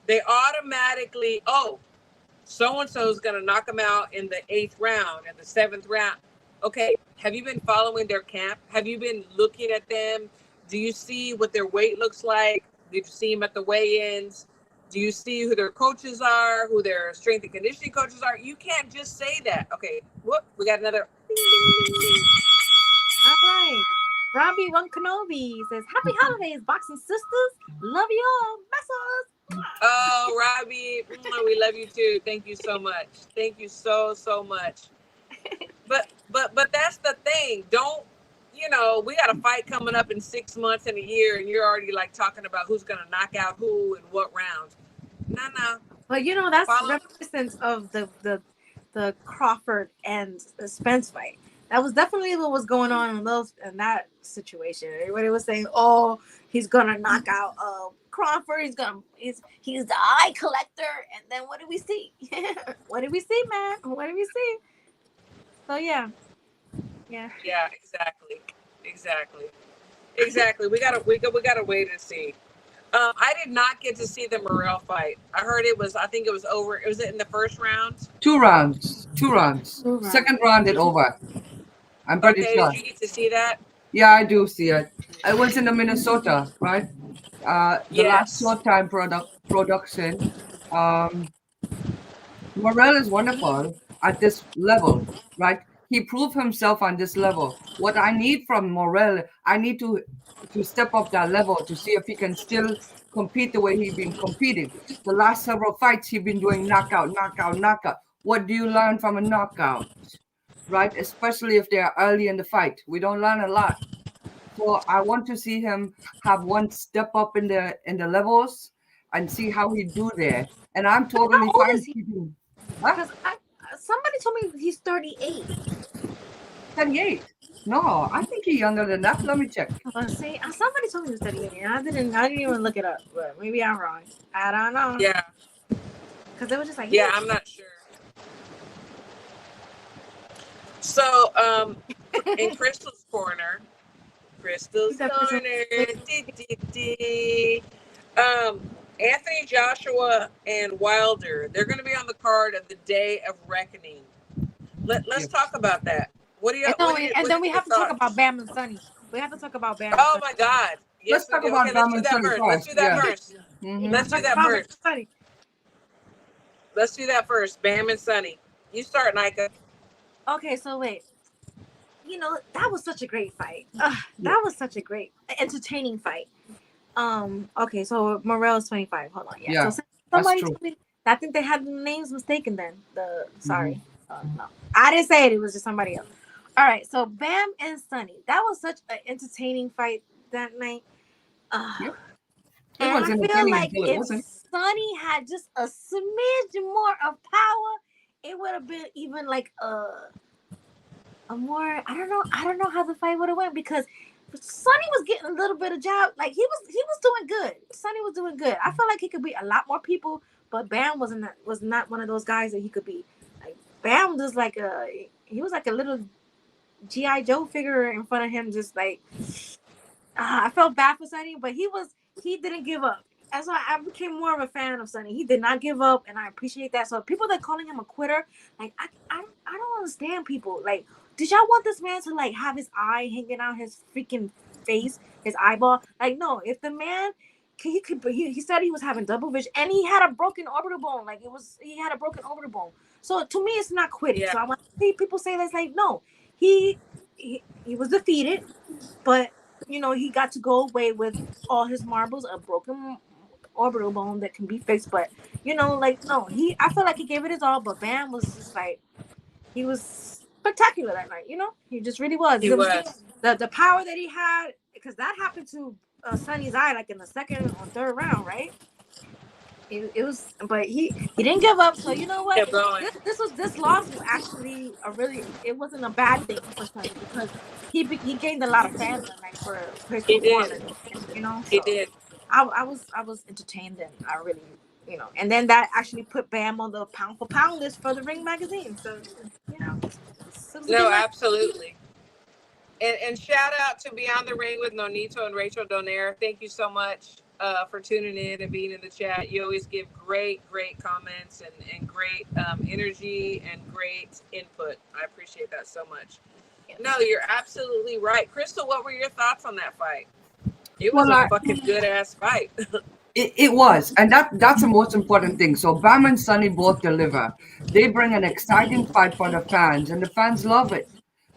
They automatically, oh, so and so is going to knock them out in the 8th round and the 7th round. Okay, have you been following their camp? Have you been looking at them? Do you see what their weight looks like? Did you see them at the weigh-ins? Do you see who their coaches are, who their strength and conditioning coaches are? You can't just say that. Okay, whoop, we got another. Ding, ding, ding, ding. All right. Robbie One Kenobi says, "Happy holidays, boxing sisters. Love you all. Besos." Oh, Robbie, we love you too. Thank you so much. Thank you so much. But that's the thing. Don't, you know, we got a fight coming up in 6 months and a year, and you're already like talking about who's gonna knock out who and what round. No. But you know that's Follow. reminiscent of the Crawford and Spence fight. That was definitely what was going on in that situation. Everybody was saying, "Oh, he's gonna knock out Crawford. He's the eye collector." And then what did we see? What did we see, man? What did we see? So yeah. Yeah, exactly. We gotta wait and see. I did not get to see the Morrell fight. I heard it was. I think it was over. Was it in the first round? 2 rounds. 2 rounds. All right. Second round it over. I'm pretty Okay, sure. did you get to see that? Yeah, I do see it. I was in the Minnesota, right? The last Yes. Showtime production. Um, Morel is wonderful at this level, right? He proved himself on this level. What I need from Morel, I need to step up that level to see if he can still compete the way he's been competing. The last several fights he's been doing knockout. What do you learn from a knockout, right? Especially if they're early in the fight. We don't learn a lot. So I want to see him have one step up in the levels and see how he do there. And I'm How totally old fine is he? keeping. Huh? Because somebody told me he's 38. 38. No, I think he's younger than that. Let me check. Let's see. Somebody told me he was 38. And I didn't even look it up, but maybe I'm wrong. I don't know. Yeah. Because it was just like, Yeah, I'm not sure. So, in Crystal's corner, Anthony Joshua and Wilder, they're going to be on the card of the Day of Reckoning. Let's Yes. talk about that. What do you? And then we have to talk about Bam and Sonny. We have to talk about Bam. Oh my God! Let's Yes, we talk do. about Okay, let's do Bam that and first. Sonny Let's do that first. first. Mhm. Let's do that first. Let's do that first. Bam and Sonny. You start, Nika. Okay, so wait. You know, that was such a great fight. That was such a great, entertaining fight. Okay, so Morel's 25. Hold on. Yeah, So that's somebody true. told me, I think they had the names mistaken then. Mhm. No. I didn't say it. It was just somebody else. All right. So Bam and Sunny. That was such an entertaining fight that night. Uh, Yep. It and was I feel entertaining like until it if wasn't. Sunny had just a smidge more of power, it would have been even like a more. I don't know how the fight would have went because Sonny was getting a little bit of jab. Like he was doing good. Sonny was doing good. I feel like he could beat a lot more people, but Bam was not one of those guys that he could beat. Like Bam was like he was like a little GI Joe figure in front of him, just like I felt bad for Sonny, but he didn't give up. That's why I became more of a fan of Sonny. He did not give up, and I appreciate that. So people that calling him a quitter, like I don't understand people. Like, did y'all want this man to like have his eye hanging out his freaking face, his eyeball? Like, no. If the man he said he was having double vision, and he had a broken orbital bone. Like he had a broken orbital bone. So to me, it's not quitting. Yeah. So I want to see people say that's like no, he he was defeated, but he got to go away with all his marbles, a broken orbital bone that can be fixed. But like no, I feel like he gave it his all, but Bam was just like he was spectacular that night. He just really was. He was. The power that he had, because that happened to Sonny's eye like in the second or third round, right? It was, but he didn't give up. So you know what? Kept going. This loss was actually it wasn't a bad thing for Sonny because he gained a lot of fans that night for his He did. performance. He So did. I was entertained, and I really and then that actually put Bam on the pound for pound list for the Ring magazine. So it was a good No, night. absolutely. And shout out to Beyond the Ring with Nonito and Rachel Donaire. Thank you so much for tuning in and being in the chat. You always give great comments and great energy and great input. I appreciate that so much. No, you're absolutely right. Crystal, what were your thoughts on that fight? It was a fucking good ass fight. It was, and that's the most important thing. So Bam and Sunny both deliver. They bring an exciting fight for the fans, and the fans love it.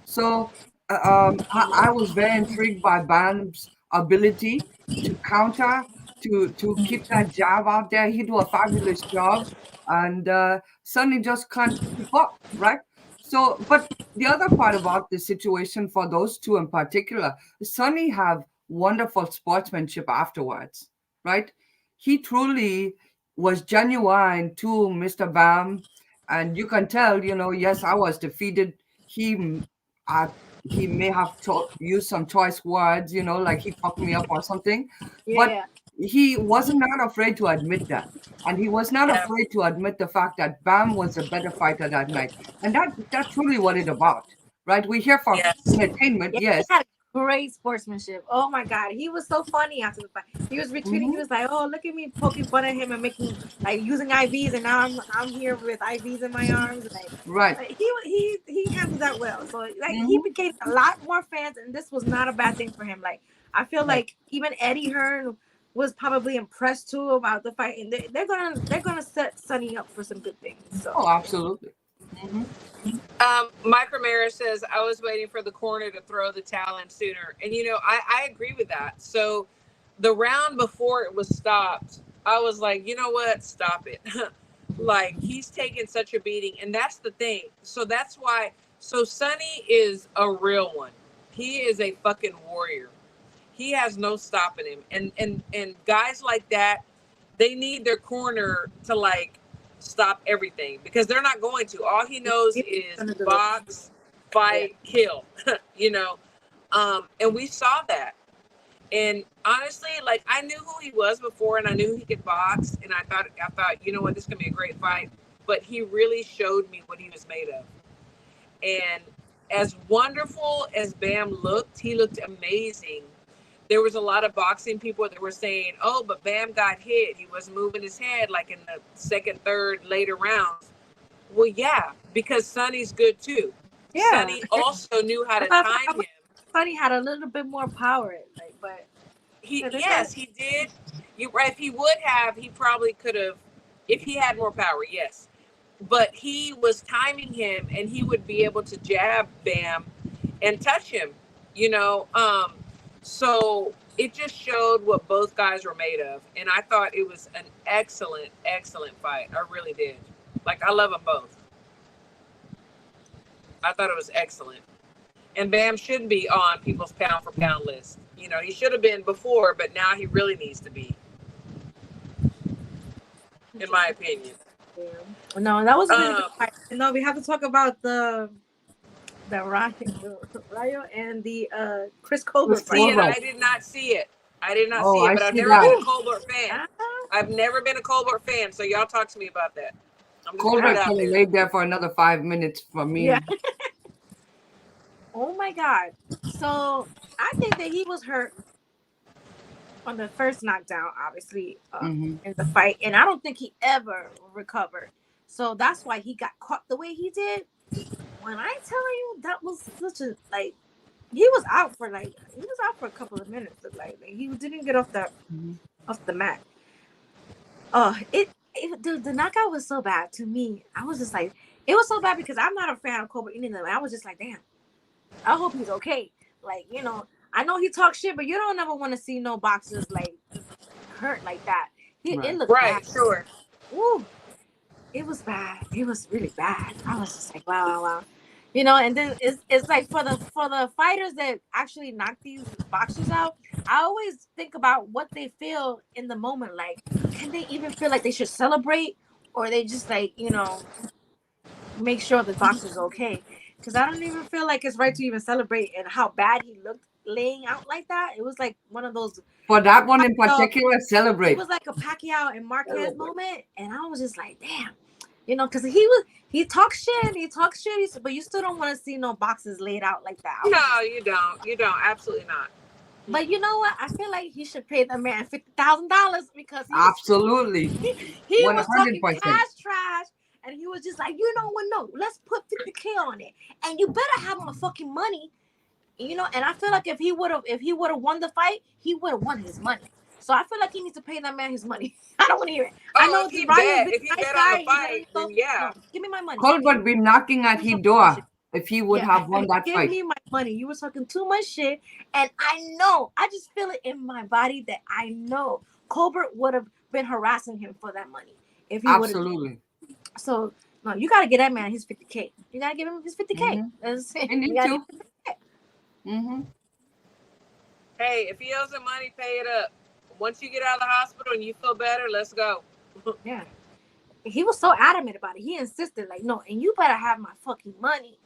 So I was very intrigued by Bam's ability to counter, to keep that jab out there. He do a fabulous job, and Sunny just can't keep up, right? So, but the other part about the situation for those two in particular, Sunny have wonderful sportsmanship afterwards, right? He truly was genuine to Mr. Bam, and you can tell, yes, I was defeated. He, uh, he may have used some choice words, like he fucked me up or something, but Yeah. he was not afraid to admit that. And he was not afraid to admit the fact that Bam was a better fighter that night. And that's truly what it's about, right? We're here for Yes. entertainment, Yeah, he yes. had great sportsmanship. Oh my god, he was so funny after the fight. He was retweeting. He was like, "Oh, look at me poking fun at him and making like using IVs, and now I'm here with IVs in my arms." Right. Like he handled that well. So like he became a lot more fans, and this was not a bad thing for him. Like I feel like even Eddie Hearn was probably impressed too about the fight, and they're gonna set Sonny up for some good things. So. Oh, absolutely. Mike Ramirez says, I was waiting for the corner to throw the towel in sooner. And, I agree with that. So the round before it was stopped, I was like, you know what? Stop it. Like, he's taking such a beating. And that's the thing. So that's why. So Sonny is a real one. He is a fucking warrior. He has no stopping him. And guys like that, they need their corner to, like, stop everything because they're not going to. All he knows is box, fight, kill, and we saw that. And honestly, like I knew who he was before and I knew he could box and I thought, you know what, this is gonna be a great fight. But he really showed me what he was made of. And as wonderful as Bam looked, he looked amazing. There was a lot of boxing people that were saying, oh, but Bam got hit. He was moving his head like in the second, third, later rounds. Well, yeah, because Sonny's good too. Yeah. Sonny also knew how to time him. Sonny had a little bit more power, but he did. You're right. If he would have, he probably could have, if he had more power, yes. But he was timing him and he would be able to jab Bam and touch him, So it just showed what both guys were made of. And I thought it was an excellent, excellent fight. I really did. Like, I love them both. I thought it was excellent. And Bam shouldn't be on people's pound for pound list. You know, he should have been before, but now he really needs to be, in my opinion. Yeah. No, that was a really good fight. No, we have to talk about the Rayo and the Chris Colbert fight. See, and I did not see it. I did not see it, but I've never that. been a Colbert fan. I've never been a Colbert fan, so y'all talk to me about that. Colbert could have laid there for another 5 minutes for me. Yeah. Oh my God. So I think that he was hurt on the first knockdown, obviously, in the fight. And I don't think he ever recovered. So that's why he got caught the way he did. When I tell you, that was such a, like, he was out for a couple of minutes. Like he didn't get off the mat. The knockout was so bad to me. I was just like, it was so bad because I'm not a fan of Colbert either. I was just like, damn, I hope he's okay. Like, you know, I know he talks shit, but you don't ever want to see no boxers like hurt like that. It looked bad. Sure. Woo. It was bad. It was really bad. I was just like, wow. You know, and then it's like for the fighters that actually knock these boxers out, I always think about what they feel in the moment. Like, can they even feel like they should celebrate, or they just like, you know, make sure the boxer's okay? Because I don't even feel like it's right to even celebrate and how bad he looked laying out like that. It was like one of those. For that one in particular, celebrate. It was like a Pacquiao and Marquez moment, and I was just like, damn. You know, because he talks shit, but you still don't want to see no boxes laid out like that. No, you don't. Absolutely not. But you know what? I feel like he should pay the man $50,000 because absolutely he was talking trash, and he was just like, you know what? No, let's put $50K on it, and you better have my fucking money. You know, and I feel like if he would have won the fight, he would have won his money. So I feel like he needs to pay that man his money. I don't want to hear it. I know if he bet on the fight, then yeah. No, give me my money. Colbert be knocking at his door if he would have won that fight. Give me my money. You were talking too much shit, and I just feel it in my body that I know Colbert would have been harassing him for that money if he would have. Absolutely. So no, you got to get that man his $50K. You got to give him his $50K. That's it. You need to. Hey, if he owes him money, pay it up. Once you get out of the hospital and you feel better, let's go. Yeah. He was so adamant about it. He insisted, like, no, and you better have my fucking money.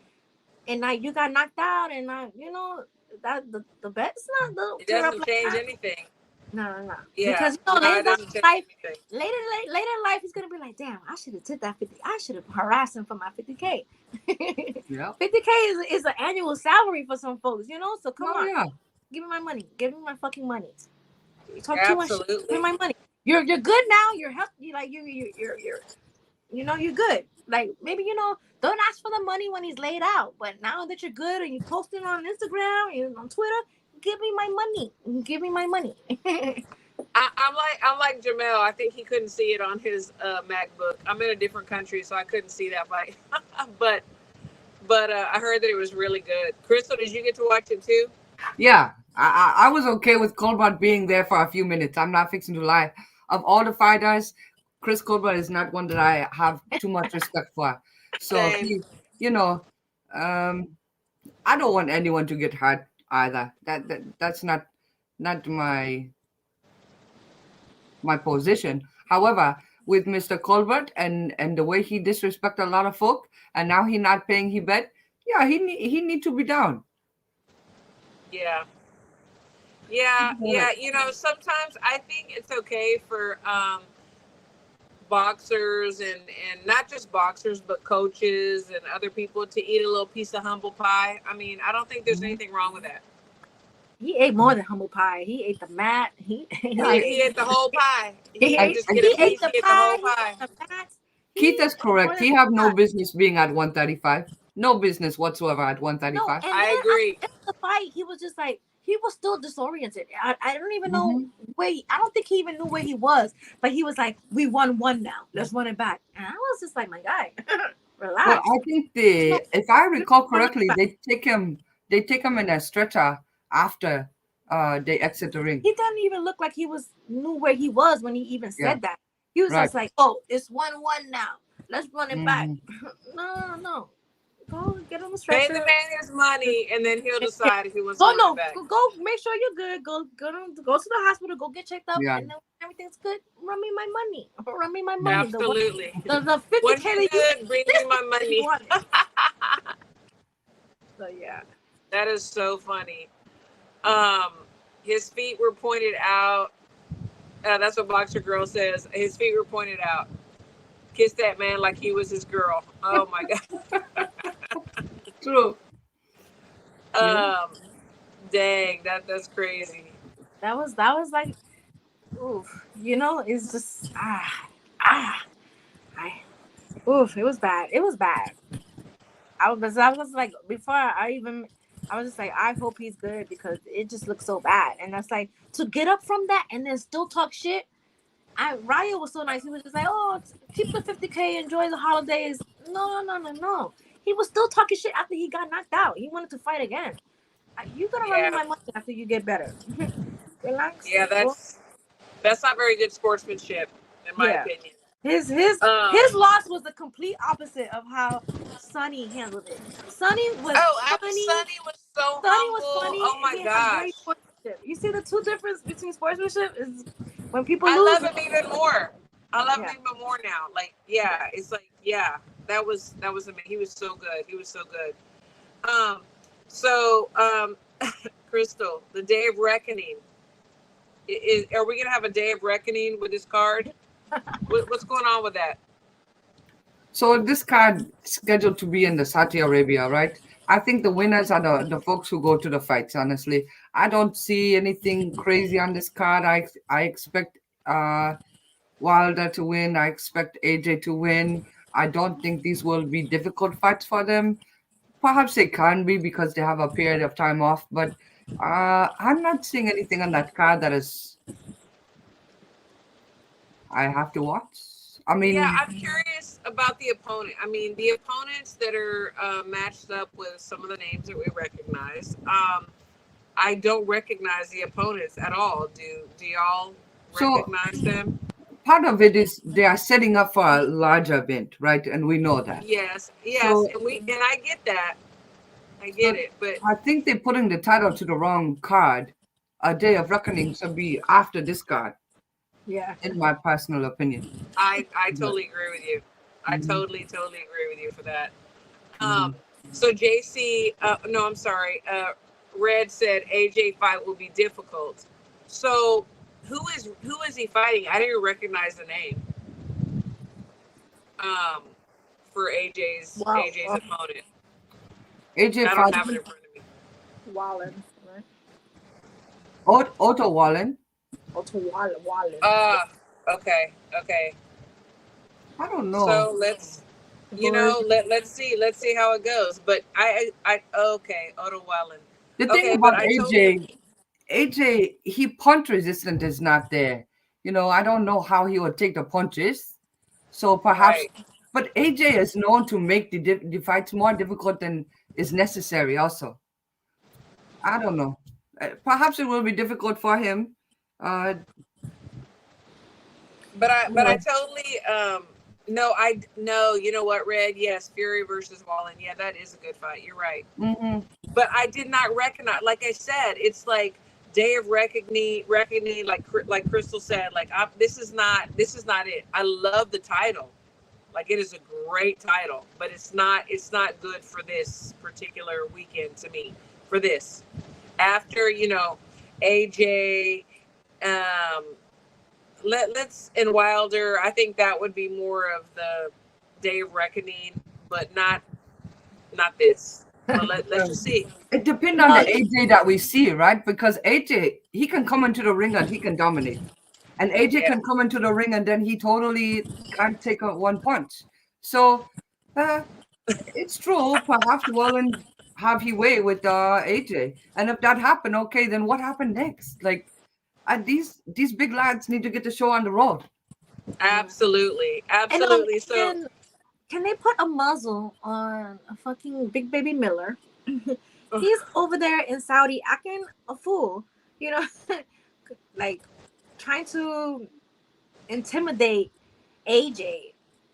And now you got knocked out, and you know, that the bet's not the. It doesn't change anything. No. Yeah. Because you know, later in life, he's gonna be like, damn, I should have took that 50. I should have harassed him for my 50K. Yeah. 50K is an annual salary for some folks, you know. So come on, yeah. Give me my money. Give me my fucking money. You talk Absolutely. too much shit. Give me my money. You're good now. You're healthy. Like you're you know, you're good. Like maybe, you know, don't ask for the money when he's laid out. But now that you're good and you're posting on Instagram and on Twitter, give me my money. Give me my money. I'm like Jamel. I think he couldn't see it on his MacBook. I'm in a different country, so I couldn't see that fight. but I heard that it was really good. Crystal, did you get to watch it too? Yeah. I was okay with Colbert being there for a few minutes. I'm not fixing to lie. Of all the fighters, Chris Colbert is not one that I have too much respect for. So, you know, I don't want anyone to get hurt either. That's not my position. However, with Mr. Colbert and the way he disrespected a lot of folk, and now he not paying his bet, yeah, he need to be down. Yeah. You know, sometimes I think it's okay for boxers and not just boxers, but coaches and other people to eat a little piece of humble pie. I mean, I don't think there's anything wrong with that. He ate more than humble pie. He ate the mat. He ate the whole pie. He ate the whole pie. Keith is correct. He have no business being at 135. No business whatsoever at 135. No, I agree. After the fight, he was just like, he was still disoriented. I don't even know where. I don't think he even knew where he was. But he was like, "We won one now. Let's run it back." And I was just like, "My guy, relax." Well, I think if I recall correctly, they take him in a stretcher after they exit the ring. He didn't even look like he knew where he was when he even said that. He was just like, "Oh, it's 1-1 now. Let's run it back." No. Go get on the Pay stretcher. the man his money, and then he'll decide if he wants to Go run no, it back. go make sure you're good. Go to the hospital. Go get checked up, Yeah. and then when everything's good, run me my money. Run me my money. Absolutely. The 50K Once you're good, bring me my money. So yeah. That is so funny. His feet were pointed out. That's what Boxer Girl says. His feet were pointed out. Kiss that man like he was his girl. Oh my god. True. Dang, that's crazy. That was like, oof. You know, it's just oof. It was bad. It was bad. I was like, before I was just like, I hope he's good because it just looks so bad. And that's like, to get up from that and then still talk shit. Raya was so nice. He was just like, oh, keep the 50K, enjoy the holidays. No. He was still talking shit after he got knocked out. He wanted to fight again. You gonna run me my money after you get better. Relax. Yeah, that's not very good sportsmanship, in my opinion. His loss was the complete opposite of how Sonny handled it. Sonny was funny. Sonny was so Sonny humble. was funny. Oh my gosh. Sportsmanship. You see the two difference between sportsmanship is when people I lose. love him even more. I love him even more now. Like, yeah, it's like, yeah, that was amazing. He was so good. He was so good. Crystal, the Day of Reckoning. Are we gonna have a Day of Reckoning with this card? What's going on with that? So this card is scheduled to be in the Saudi Arabia, right? I think the winners are the folks who go to the fights, honestly. I don't see anything crazy on this card. I expect Wilder to win. I expect AJ to win. I don't think these will be difficult fights for them. Perhaps they can be because they have a period of time off, but I'm not seeing anything on that card that is I have to watch. I mean, yeah, I'm curious about the opponent. I mean, the opponents that are matched up with some of the names that we recognize. I don't recognize the opponents at all. Do y'all recognize them? Part of it is they are setting up for a larger event, right? And we know that. Yes, So, and I get that. I get it, but I think they're putting the title to the wrong card. A Day of Reckoning should be after this card. Yeah. In my personal opinion. I totally agree with you. I totally agree with you for that. So JC, no, I'm sorry. Red said AJ fight will be difficult. So who is he fighting? I didn't recognize the name. For AJ's opponent. AJ I don't have it in front of me. Wallen, right? Otto Wallen. Otto Wallen. Okay. I don't know. So let's see how it goes. But I okay, Otto Wallen. The thing about AJ, he punch resistance is not there. You know, I don't know how he would take the punches. So perhaps, but AJ is known to make the fights more difficult than is necessary. Also, I don't know. Perhaps it will be difficult for him. But I totally no. You know what, Red? Yes, Fury versus Wallen. Yeah, that is a good fight. You're right. Mm-hmm. But I did not recognize. Like I said, it's like Day of Reckoning. Like Crystal said. Like this is not it. I love the title. Like it is a great title, but it's not good for this particular weekend to me. For this, after AJ, let's in Wilder. I think that would be more of the Day of Reckoning, but not this. Well, let's just see. It depends on the AJ that we see, right? Because AJ, he can come into the ring and he can dominate. And AJ can come into the ring and then he totally can't take one punch. So it's true. Perhaps Wallen have his way with AJ. And if that happened, okay, then what happened next? Like these big lads need to get the show on the road. Absolutely. So can they put a muzzle on a fucking Big Baby Miller? He's over there in Saudi acting a fool, like trying to intimidate AJ.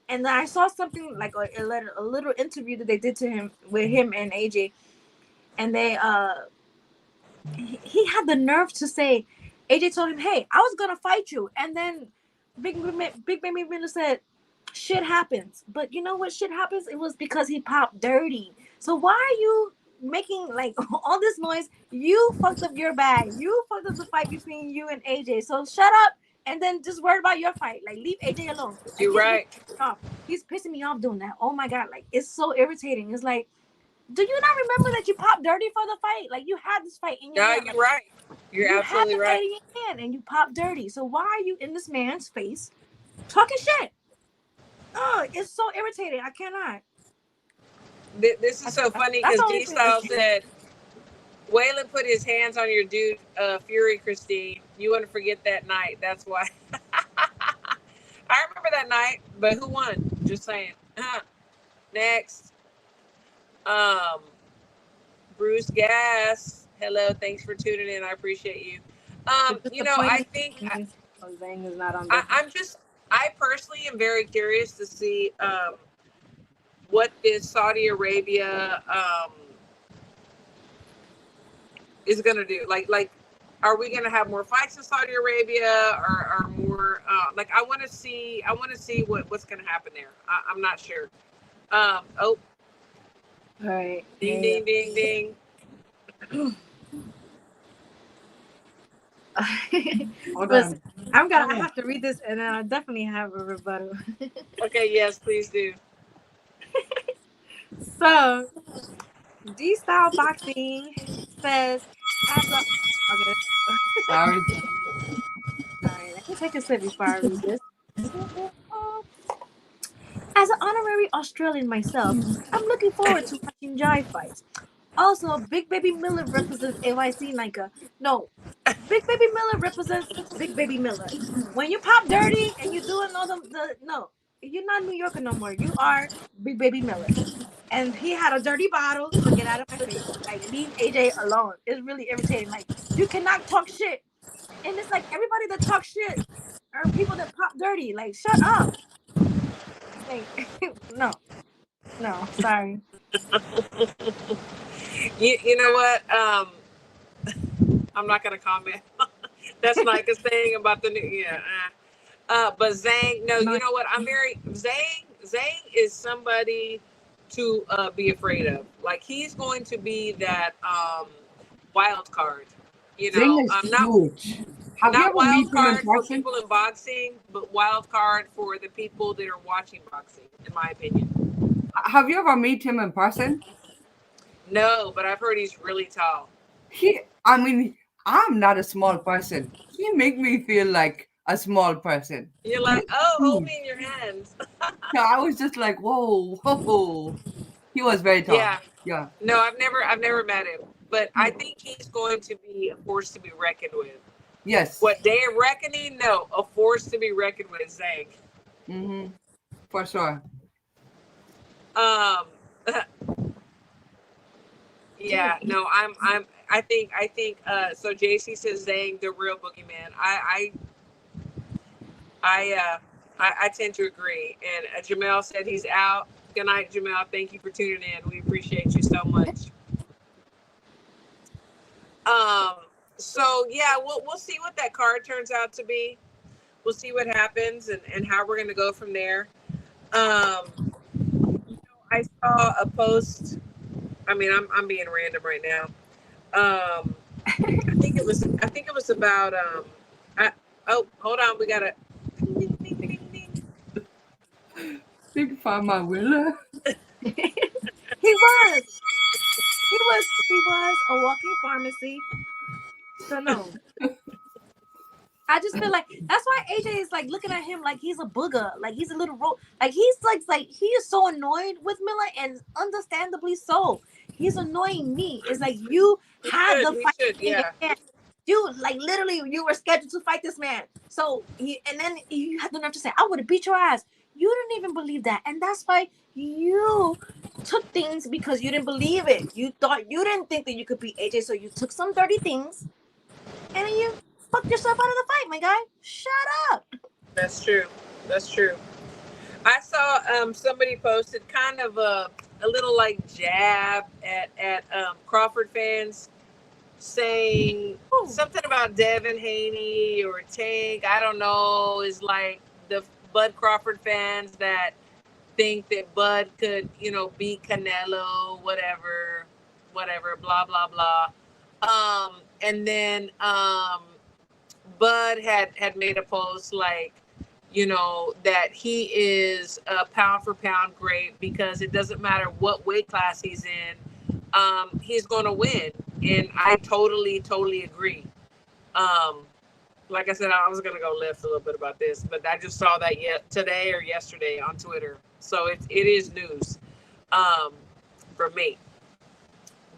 And then I saw something like a little interview that they did to him with him and AJ, and they he had the nerve to say, AJ told him, "Hey, I was gonna fight you," and then Big Baby Miller said, "Shit happens," but you know what? Shit happens. It was because he popped dirty. So why are you making like all this noise? You fucked up your bag. You fucked up the fight between you and AJ. So shut up and then just worry about your fight. Like leave AJ alone. Like, You're right. He's pissing me off doing that. Oh my god, like it's so irritating. It's like, do you not remember that you popped dirty for the fight? Like you had this fight in your hand. You're Like, right. You're absolutely had the right. fight in your hand and you popped dirty. So why are you in this man's face talking shit? Oh, it's so irritating. I cannot. This is so funny because D-Style said, Waylon put his hands on your dude, Fury, Christine. You want to forget that night. That's why. I remember that night, but who won? Just saying. Next. Bruce Gass. Hello. Thanks for tuning in. I appreciate you. You know, I think Zhang is not on. I personally am very curious to see what this Saudi Arabia is going to do. Like, are we going to have more fights in Saudi Arabia, or more? Like, I want to see what's going to happen there. I'm not sure. Oh, all right. Ding ding ding ding. Listen, I have to read this, and then I definitely have a rebuttal. Okay, yes, please do. So, D-Style Boxing says, okay. Sorry. All right, let me take a sip before I read this. As an honorary Australian myself, I'm looking forward to watching jive fights. Also, Big Baby Miller represents AYC Nika. No, Big Baby Miller represents Big Baby Miller. When you pop dirty and you doing all no, you're not New Yorker no more. You are Big Baby Miller. And he had a dirty bottle, so get out of my face. Like, leave AJ alone. It's really irritating. Like, you cannot talk shit. And it's like everybody that talks shit are people that pop dirty. Like, shut up. Like, no, sorry. You know what? I'm not gonna comment. That's like a thing about the new. But Zhang, no, you know what? Zhang is somebody to be afraid of. Like, he's going to be that wild card. You know, not huge. Have you ever wild card for people in boxing, but wild card for the people that are watching boxing, in my opinion. Have you ever met him in person? No, but I've heard he's really tall. I'm not a small person. He make me feel like a small person. You're like, oh, hold me in your hands. So I was just like, whoa. He was very tall. Yeah. No, I've never met him, but I think he's going to be a force to be reckoned with. Yes. What day of reckoning? No, a force to be reckoned with, Zhang. Mm-hmm. For sure. Yeah, no, I think so JC says Zhang, the real boogeyman. I tend to agree. And Jamel said he's out. Good night, Jamel. Thank you for tuning in. We appreciate you so much. So yeah, we'll see what that card turns out to be. We'll see what happens and how we're gonna go from there. I saw a post. I mean, I'm being random right now. I think it was about hold on, we gotta ding, ding, ding, ding. Big Pharma Willer. He was a walking pharmacy. So no. I just feel like that's why AJ is like looking at him like he's a booger, like he's a little like he's like he is so annoyed with Miller, and understandably so. He's annoying me. It's like you had the fight in your hand. You like literally you were scheduled to fight this man. So and then you had the nerve to say, I would have beat your ass. You didn't even believe that, and that's why you took things because you didn't believe it. You didn't think that you could beat AJ, so you took some dirty things, and then you fucked yourself out of the fight, my guy. Shut up. That's true. I saw saw somebody posted kind of a little like jab at Crawford fans, saying something about Devin Haney or Tank. I don't know. Is like the Bud Crawford fans that think that Bud could, beat Canelo, whatever, blah blah blah. And then Bud had made a post like, that he is a pound for pound great because it doesn't matter what weight class he's in, he's going to win. And I totally agree. Like I said, I was going to go lift a little bit about this, but I just saw that today or yesterday on Twitter. So it is news for me.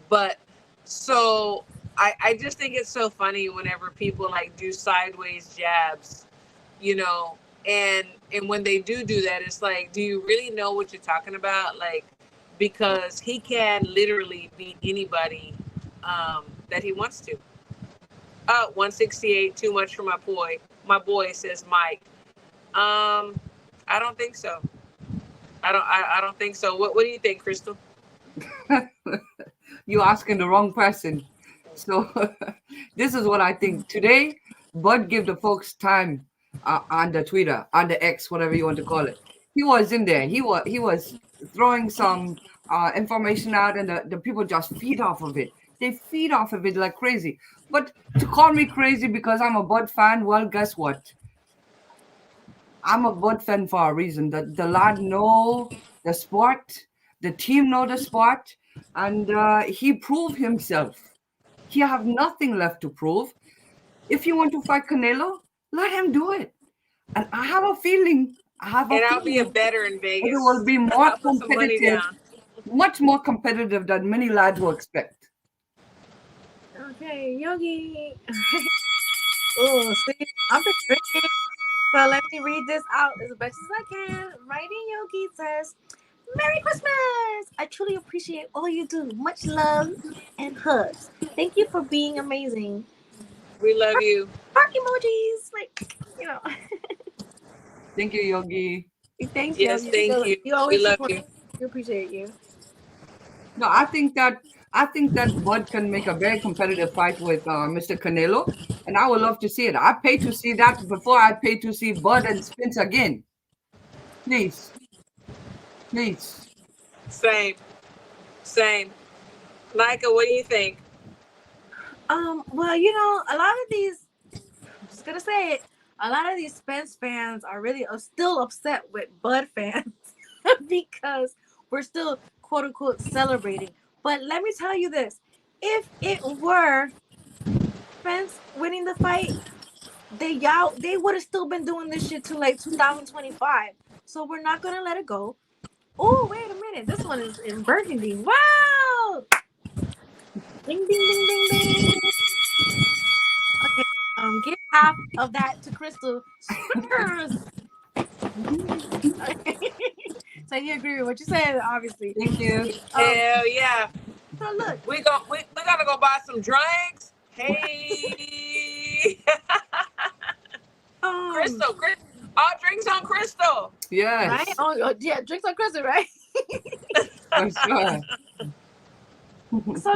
But so I just think it's so funny whenever people like do sideways jabs, and when they do that, it's like, do you really know what you're talking about? Like, because he can literally beat anybody that he wants to. 168, too much for my boy. My boy, says Mike. I don't think so. I don't think so. What do you think, Crystal? You're asking the wrong person. So this is what I think. Today, Bud gave the folks time on the Twitter, on the X, whatever you want to call it. He was in there. He was throwing some information out, and the people just feed off of it. They feed off of it like crazy. But to call me crazy because I'm a Bud fan, well, guess what? I'm a Bud fan for a reason. The lad know the sport, the team know the sport, and he proved himself. He have nothing left to prove. If you want to fight Canelo, let him do it. And I have a feeling. I'll be a better in Vegas. It will be more competitive, much more competitive than many lads will expect. Okay, Yogi. Oh, see, I've been drinking. So let me read this out as best as I can. Writing Yogi says, Merry Christmas! I truly appreciate all you do. Much love and hugs. Thank you for being amazing. We love you. Heart emojis, Thank you, Yogi. Thanks, yes, Yogi. thank you. You always we love support. you. We appreciate you. No, I think that Bud can make a very competitive fight with Mr. Canelo, and I would love to see it. I pay to see that before I pay to see Bud and Spence again. Please. Same. Micah, what do you think? Well, a lot of these, I'm just gonna say it, a lot of these Spence fans are really still upset with Bud fans because we're still quote unquote celebrating. But let me tell you this: if it were Spence winning the fight, they would have still been doing this shit till like 2025. So we're not gonna let it go. Oh, wait a minute! This one is in Burgundy. Wow! Ding ding ding ding ding. Okay, give half of that to Crystal. Okay. So you agree with what you said, obviously. Thank you. Hell yeah! So look, we gotta go buy some drinks. Hey, Crystal, all drinks on Crystal. Yes. Right? Oh yeah, drinks on Crystal, right? For sure. So I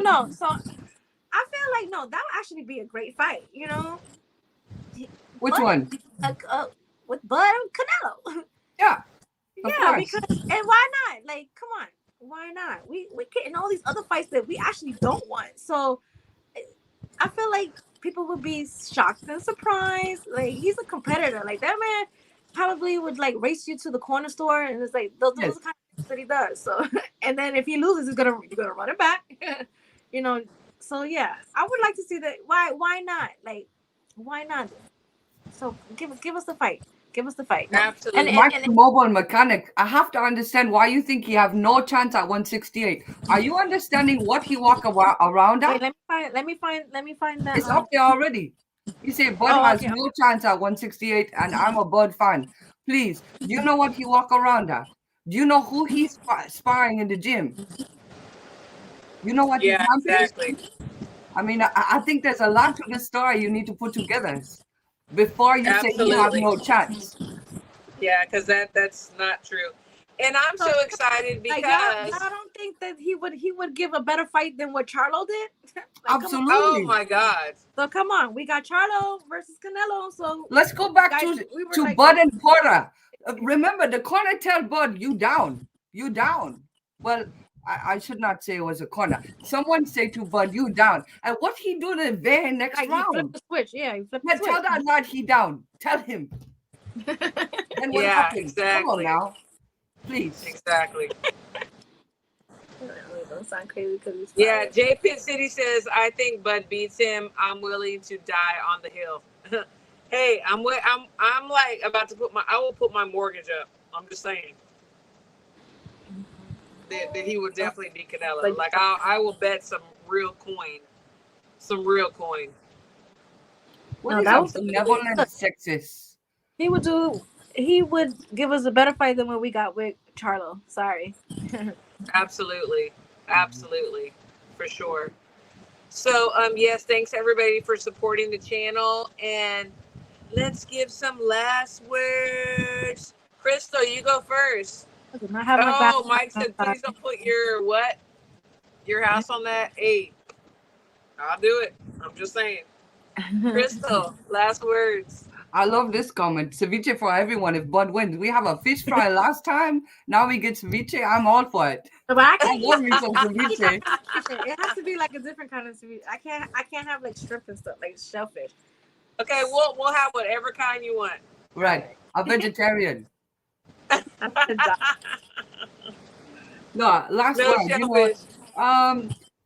feel like that would actually be a great fight. Which one? With Bud and Canelo. Yeah. Yeah, because and why not? Like, come on, why not? We getting all these other fights that we actually don't want. So I feel like people would be shocked and surprised. Like, he's a competitor. Like, that man probably would like race you to the corner store, and it's like those are the kind of things that he does. So and then if he loses, you're gonna run it back. So yeah, I would like to see that. Why not? Like, why not? So give us the fight. Give us the fight. Absolutely. And Mike, the mobile mechanic, I have to understand why you think he have no chance at 168. Are you understanding what he walk around at? Wait, let me find that. It's up there already. You say Bud has no chance at 168, and I'm a Bud fan. Please, do you know what he walk around at? Do you know who he's sparring in the gym? You know what he exactly. I mean, I think there's a lot to this story you need to put together before you say you have no chance. Yeah, because that's not true. And I'm so excited Like because y'all don't think that he would give a better fight than what Charlo did? Like, come on. oh Absolutely. my God. So come on, we got Charlo versus Canelo. So Let's go back guys, we were to like, Bud and Porter. Remember, the corner tell Bud, you down. You down. Well, I should not say it was a corner. Someone say to Bud, you down. And what he do the very next like he flipped round? the switch. Yeah, he flipped Yeah, the switch. tell that lad he down. Tell him. Then what Yeah, happened? Come on exactly. now. Please. Exactly. Don't sound crazy because he's Yeah, fired. J Pit City says, I think Bud beats him. I'm willing to die on the hill. Hey, I'm like about to I will put my mortgage up. I'm just saying that he would definitely beat Canelo. Like I will bet some real coin. Some real coin. What No, is that a was benevolent sexist? he would give us a better fight than what we got with Charlo. Sorry. Absolutely. Absolutely. For sure. So yes, thanks everybody for supporting the channel, and let's give some last words. Crystal, you go first. I did not have my Oh, glasses Mike on. said please don't put your what? Your house on that. Hey, I'll do it. I'm just saying. Crystal, last words. I love this comment. Ceviche for everyone if Bud wins. We have a fish fry last time. Now we get ceviche. I'm all for it. But I I can't love me some ceviche. it has to be like a different kind of ceviche. I can't have like shrimp and stuff, like shellfish. Okay, we'll have whatever kind you want. Right. A vegetarian. I'm gonna die. No, last No word. You know, shellfish.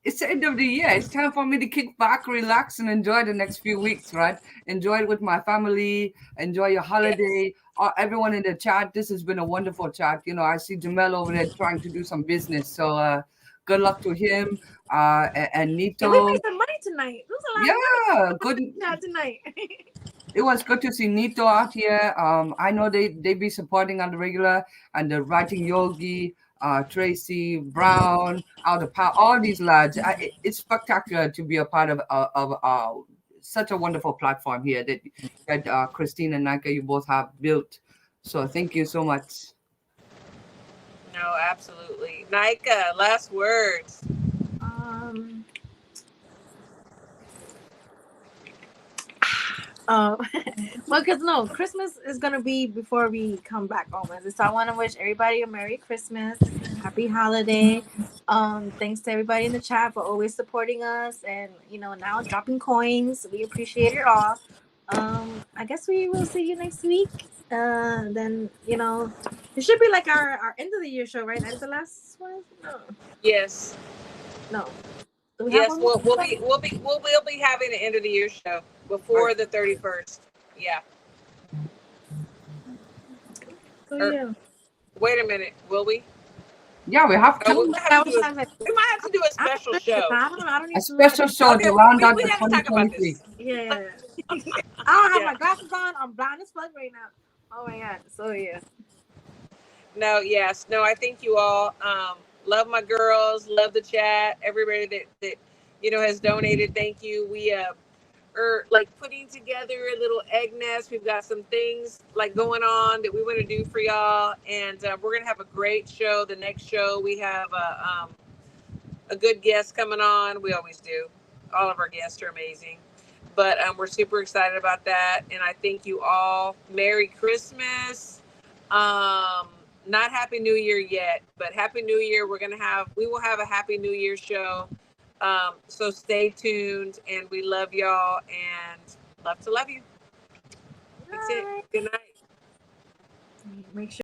it's the end of the year. It's time for me to kick back, relax, and enjoy the next few weeks, right? Enjoy it with my family, enjoy your holiday. Everyone in the chat, this has been a wonderful chat. You know, I see Jamel over there trying to do some business. So good luck to him. And Yeah, we Nito. made some money tonight. It was a lot of Yeah, money. good. Yeah, tonight. It was good to see Nito out here. I know they be supporting on the regular, and the writing yogi, Tracy Brown, out of power, all these lads. It's spectacular to be a part of such a wonderful platform here that Christine and Nika you both have built. So thank you so much. No, absolutely. Nika, last words. Well, because no, Christmas is gonna be before we come back on Wednesday. So I want to wish everybody a Merry Christmas, Happy Holiday. Thanks to everybody in the chat for always supporting us, and now dropping coins. We appreciate it all. I guess we will see you next week. Then it should be like our end of the year show, right? That's the last one. No. Yes. No. Do we have Yes, one we'll more? be having an end of the year show before the 31st. Yeah. Oh, yeah. Wait a minute, will we? Yeah, we have Oh, to. we might have to do a special show. I don't need A to special show Okay, to round out we the have to talk about 2023. this. Yeah. I don't have Yeah. my glasses on. I'm blind as fuck right now. Oh my god. So yeah. No, yes. No, I thank you all. Love my girls, love the chat, everybody that has donated. Thank you. We are like putting together a little egg nest. We've got some things like going on that we want to do for y'all, and we're gonna have a great show. The next show we have a good guest coming on. We always do. All of our guests are amazing, but we're super excited about that. And I thank you all. Merry Christmas. Not Happy New Year yet, but Happy New Year. We will have a Happy New Year show. So stay tuned, and we love y'all and love to love you. That's it. Good night. Make sure